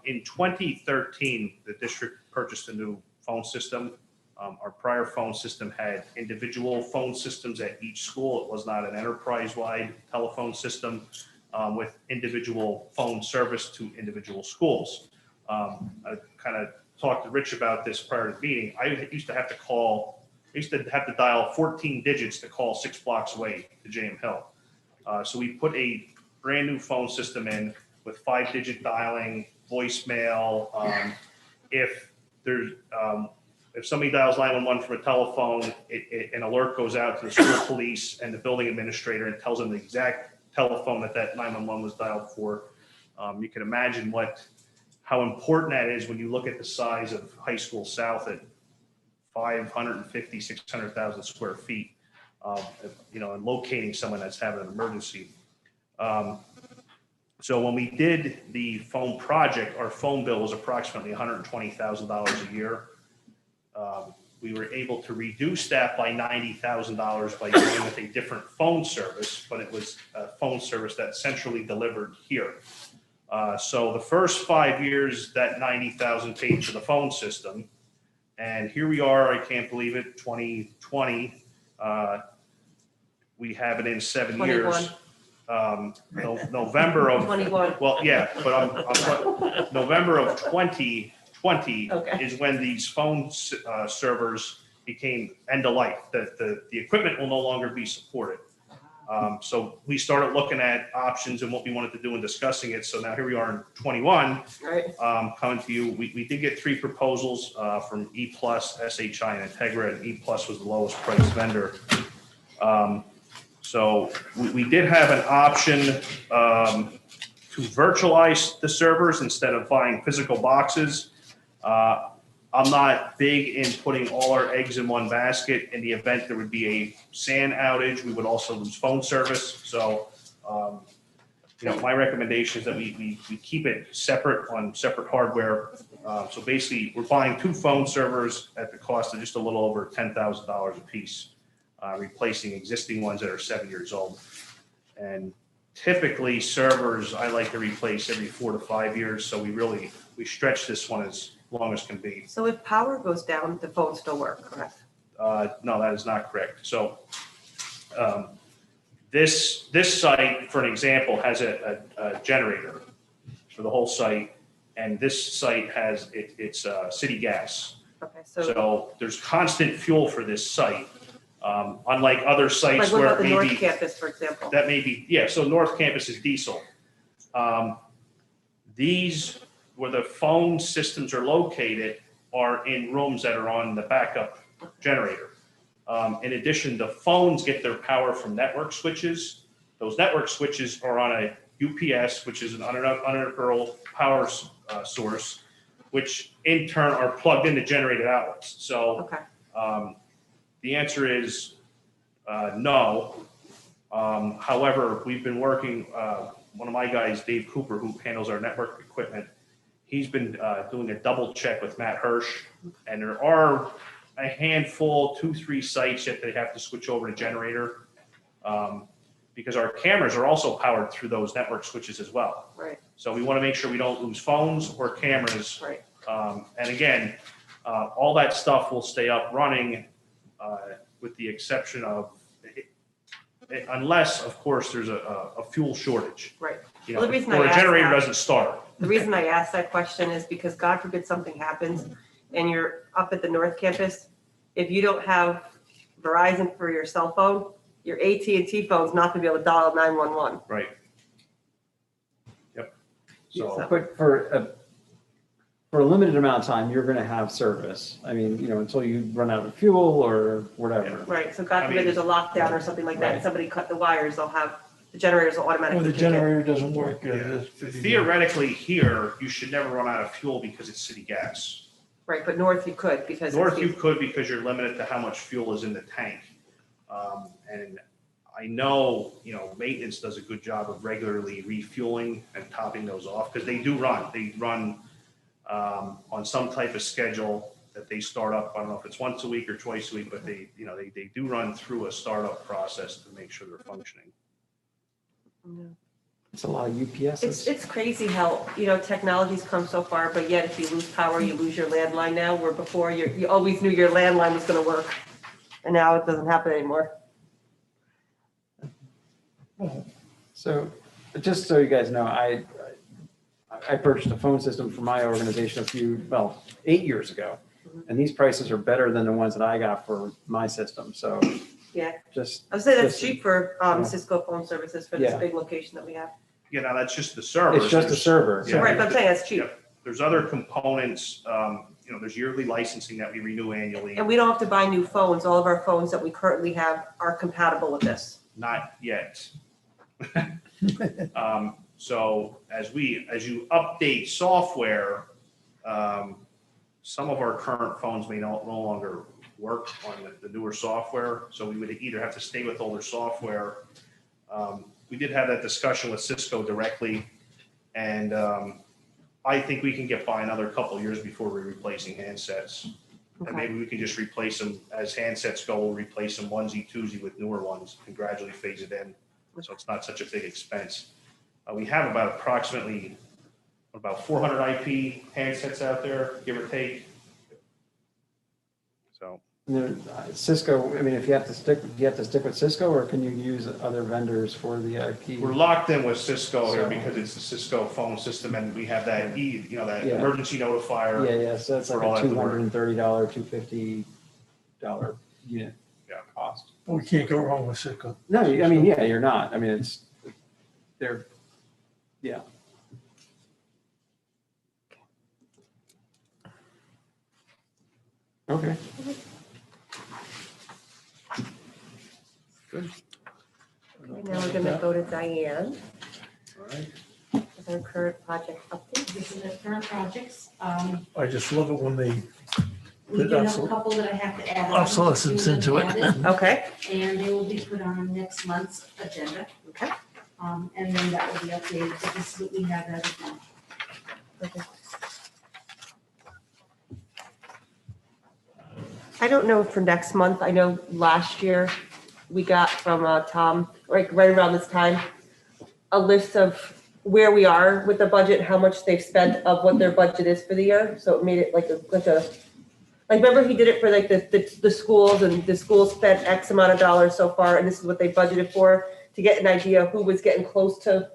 in 2013, the district purchased a new phone system. Our prior phone system had individual phone systems at each school. It was not an enterprise-wide telephone system with individual phone service to individual schools. I kind of talked to Rich about this prior to the meeting. I used to have to dial 14 digits to call 6 blocks away to JM Hill. So we put a brand new phone system in with 5-digit dialing, voicemail. If there's, if somebody dials 911 from a telephone, an alert goes out to the school police and the building administrator and tells them the exact telephone that 911 was dialed for. You can imagine how important that is when you look at the size of High School South at 550, 600,000 square feet, and locating someone that's having an emergency. So when we did the phone project, our phone bill was approximately $120,000 a year. We were able to reduce that by $90,000 by going with a different phone service, but it was a phone service that's centrally delivered here. So the first 5 years, that $90,000 paid for the phone system. And here we are, I can't believe it, 2020. We have it in 7 years. November of 21. Well, yeah, but I'm November of 2020 Okay. is when these phone servers became end of life. The equipment will no longer be supported. So we started looking at options and what we wanted to do and discussing it. So now here we are in 21, Right. coming to you. We did get 3 proposals from E+, SHI, and Integra, and E+ was the lowest price vendor. So we did have an option to virtualize the servers instead of buying physical boxes. I'm not big in putting all our eggs in one basket. In the event there would be a SAN outage, we would also lose phone service. So, my recommendation is that we keep it separate on separate hardware. So basically, we're buying 2 phone servers at the cost of just a little over $10,000 a piece, replacing existing ones that are 7 years old. And typically servers, I like to replace every 4 to 5 years. So we stretch this one as long as can be. So if power goes down, the phones still work, correct? No, that is not correct. So this site, for an example, has a generator for the whole site, and this site has it's city gas. Okay, So there's constant fuel for this site. Unlike other like sites what where about the it may North be, Campus, for example? that may be, yeah, so North Campus is diesel. These, where the phone systems are located, are in rooms that are on the backup generator. In addition, the phones get their power from network switches. Those network switches are on a UPS, which is an uninterruptible power source, which in turn are plugged into generated outlets. So Okay. the answer is no. However, we've been working, one of my guys, Dave Cooper, who handles our network equipment, he's been doing a double check with Matt Hirsch, and there are a handful, 2-3 sites that they have to switch over to generator, because our cameras are also powered through those network switches as well. Right. So we want to make sure we don't lose phones or cameras. Right. And again, all that stuff will stay up running, with the exception of, unless, of course, there's a fuel shortage. Right. You Well, know, the reason or I a asked generator that- doesn't start. The reason I asked that question is because God forbid something happens and you're up at the North Campus, if you don't have Verizon for your cell phone, your AT&T phone's not gonna be able to dial 911. Right. Yep. So, But for a limited amount of time, you're gonna have service. I mean, until you run out of fuel or whatever. Right, so God I forbid mean- there's a lockdown or something like that, and Right. somebody cut the wires, the generators will Or automatically the kick in. generator doesn't work. theoretically here, you should never run out of fuel because it's city gas. Right, but north you could because. North you could because you're limited to how much fuel is in the tank. And I know, maintenance does a good job of regularly refueling and topping those off because they do run. They run on some type of schedule that they start up. I don't know if it's once a week or twice a week, but they do run through a startup process to make sure they're functioning. It's a lot of UPSs. It's crazy how, technology's come so far, but yet if you lose power, you lose your landline now, where before you always knew your landline was gonna work. And now it doesn't happen anymore. So, just so you guys know, I purchased a phone system for my organization 8 years ago. And these prices are better than the ones that I got for my system. So Yeah, just. I would say that's just- cheap for Yeah. Cisco phone services for this Yeah. big location that we have. You know, that's just the server. It's just a server. Yeah. Right, but I'm saying that's cheap. Yep. There's other components, you know, there's yearly licensing that we renew annually. And we don't have to buy new phones. All of our phones that we currently have are compatible with this. Not yet. So as you update software, some of our current phones may no longer work on the newer software. So we would either have to stay with older software. We did have that discussion with Cisco directly, and I think we can get by another couple of years before we're replacing handsets. And Okay. maybe we can just replace them as handsets go, we'll replace them onesie twosie with newer ones and gradually phase it in. So it's not such a big expense. We have approximately 400 IP handsets out there, give or take. So And then, Cisco, I mean, if you have to stick with Cisco, or can you use other vendors for the IP? we're locked in with Cisco here So- because it's the Cisco phone system, and we have that that Yeah. emergency notifier. Yeah, so it's like for all a that to work. $230, $250 unit Yeah. cost. We can't go wrong with Cisco. No, I mean, yeah, you're not. I mean, they're, yeah. Okay. Okay, now we're gonna go to Diane All right. with our current project update. This is the current projects. I just love it when they We Good do have a obsol- couple that I have to add. on. obsolescence into it. Okay, And they will be put on next month's agenda. Okay. And then that will be updated, but this is what we have as of now. okay. I don't know for next month. I know last year we got from Tom, right around this time, a list of where we are with the budget, how much they've spent of what their budget is for the year. So it made it like remember he did it for like the schools, and the schools spent X amount of dollars so far, and this is what they budgeted for, to get an idea of who was getting close to,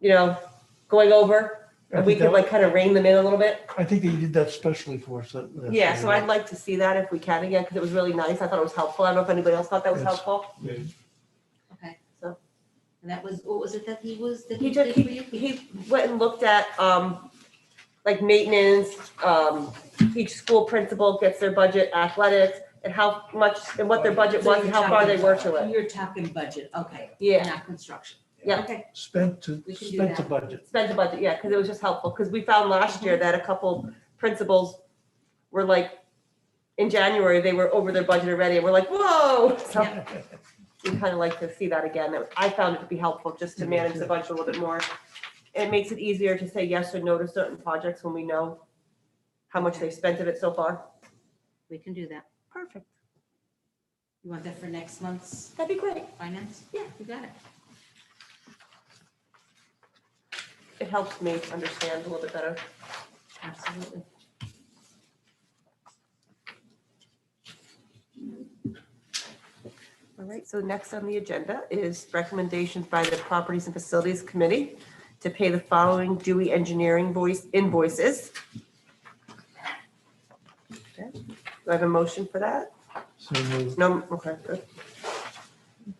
going over. And we could like kind of rein them in a little bit. I think they did that specially for us. Yeah, so I'd like to see that if we can again, because it was really nice. I thought it was helpful. I don't know if anybody else thought that was Yes. helpful. Okay. So. And that was, what was it that he was, that He he just, did for you? he went and looked at, like maintenance, each school principal gets their budget, athletics, and how much, and what their budget So was, you're and how far they talking- were to it. You're talking budget, okay. Yeah. Not construction. Yeah. Okay, Spent to We can do spent the that. budget. Spent the budget, yeah, because it was just helpful, because we found last year that a couple principals were like, in January, they were over their budget already, and we're like, whoa! So we kind of like to see that again. I found it to be helpful just to manage the budget a little bit more. It makes it easier to say yes or no to certain projects when we know how much they've spent of it so far. we can do that. Perfect. You want that for next month's That'd be great. finance? Yeah, you got it. It helps me understand a little bit better. Absolutely. All right, so next on the agenda is recommendations by the Properties and Facilities Committee to pay the following Dewey Engineering invoices. Okay. Do I have a motion for that? So moved. No, okay, good.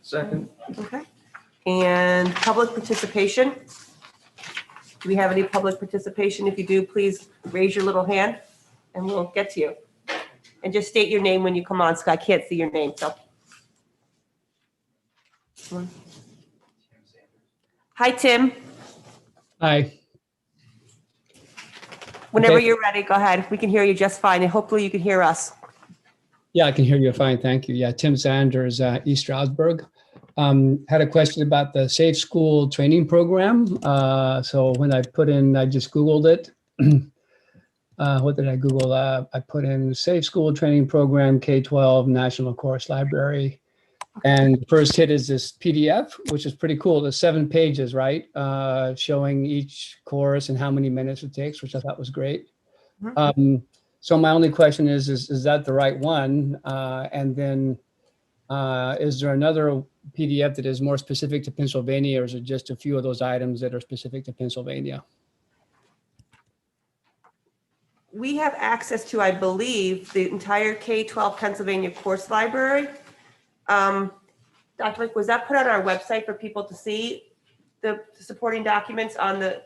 Second. Okay. And public participation. Do we have any public participation? If you do, please raise your little hand and we'll get to you. And just state your name when you come on, so I can't see your name, so. Hi, Tim. Hi. Whenever Okay. you're ready, go ahead. We can hear you just fine, and hopefully you can hear us. Yeah, I can hear you fine. Thank you. Yeah, Tim Sanders, East Stroudsburg. Had a question about the Safe School Training Program. So when I just Googled it. What did I Google? I put in Safe School Training Program, K-12 National Course Library. And the first hit is this PDF, which is pretty cool. There's 7 pages, right? Showing each course and how many minutes it takes, which I thought was great. So my only question is that the right one? And then is there another PDF that is more specific to Pennsylvania, or is it just a few of those items that are specific to Pennsylvania? we have access to, I believe, the entire K-12 Pennsylvania course library. Dr. Lake, was that put on our website for people to see the supporting documents on the,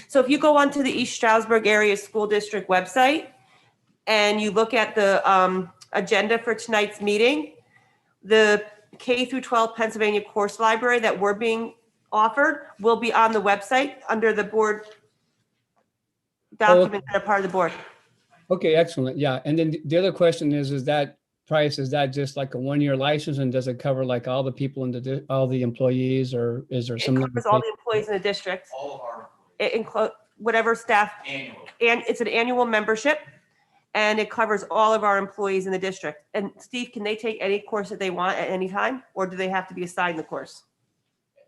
so if you go onto the East Stroudsburg Area School District website and you look at the agenda for tonight's meeting, the K through 12 Pennsylvania course library that we're being offered will be on the website under the board documents that are part of the board. Okay, excellent. Yeah. And then the other question is that price, is that just like a 1-year license, and does it cover like all the people in all the employees, or is there some? It covers all the employees in the district. All of our It includes whatever staff, annual. and it's an annual membership, and it covers all of our employees in the district. And Steve, can they take any course that they want at any time, or do they have to be assigned the course?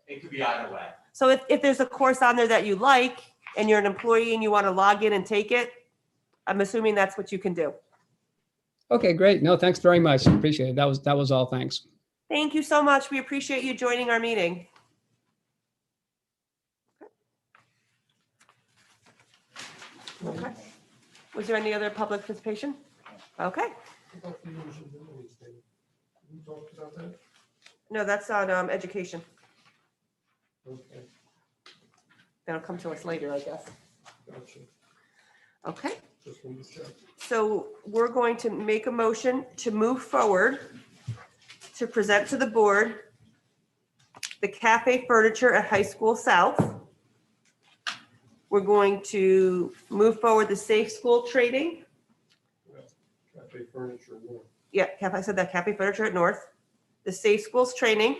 It could be either way. So if there's a course on there that you like, and you're an employee and you want to log in and take it, I'm assuming that's what you can do. Okay, great. No, thanks very much. Appreciate it. That was all. Thanks. Thank you so much. We appreciate you joining our meeting. Okay. Was there any other public participation? Okay. We talked about that? No, that's on education. Okay, That'll come to us later, I guess. gotcha. Okay. Just wanted to check. So we're going to make a motion to move forward to present to the board the cafe furniture at High School South. We're going to move forward the safe school training. Cafe furniture more. Yeah, I said that, cafe furniture at North. The safe schools training.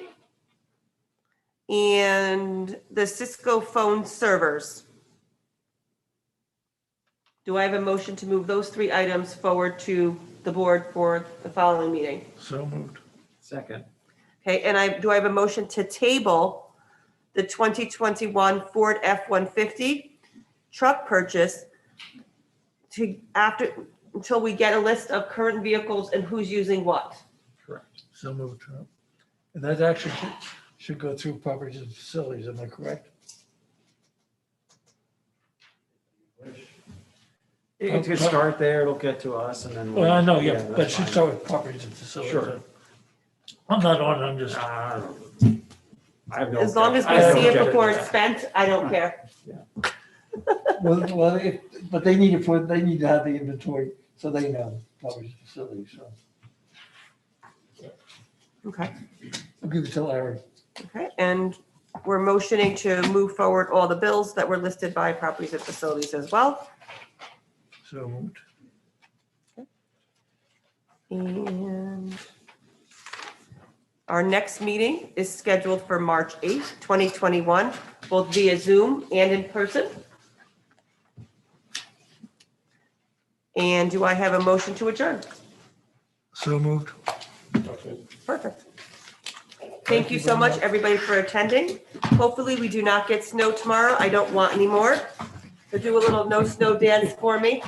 And the Cisco phone servers. Do I have a motion to move those 3 items forward to the board for the following meeting? So moved. Second. Okay, and do I have a motion to table the 2021 Ford F-150 truck purchase until we get a list of current vehicles and who's using what? Correct. So moved. And that actually should go through properties and facilities, am I correct? It could start there, it'll get to us, and then. Well, I know, yeah, that's but it should fine. start with properties and facilities. Sure. I'm not on, I'm just, I have no. As long as we I have see no it before objection it's spent, I don't care. well, but they need to have the inventory, so they know properties and facilities, so. Okay, I'll give it to Larry. okay, and we're motioning to move forward all the bills that were listed by properties and facilities as well. So moved. And our next meeting is scheduled for March 8th, 2021, both via Zoom and in person. And do I have a motion to adjourn? So moved. Okay. Perfect. Thank you so much, everybody, for attending. Hopefully, we do not get snow tomorrow. I don't want any more. So do a little no snow dance for me.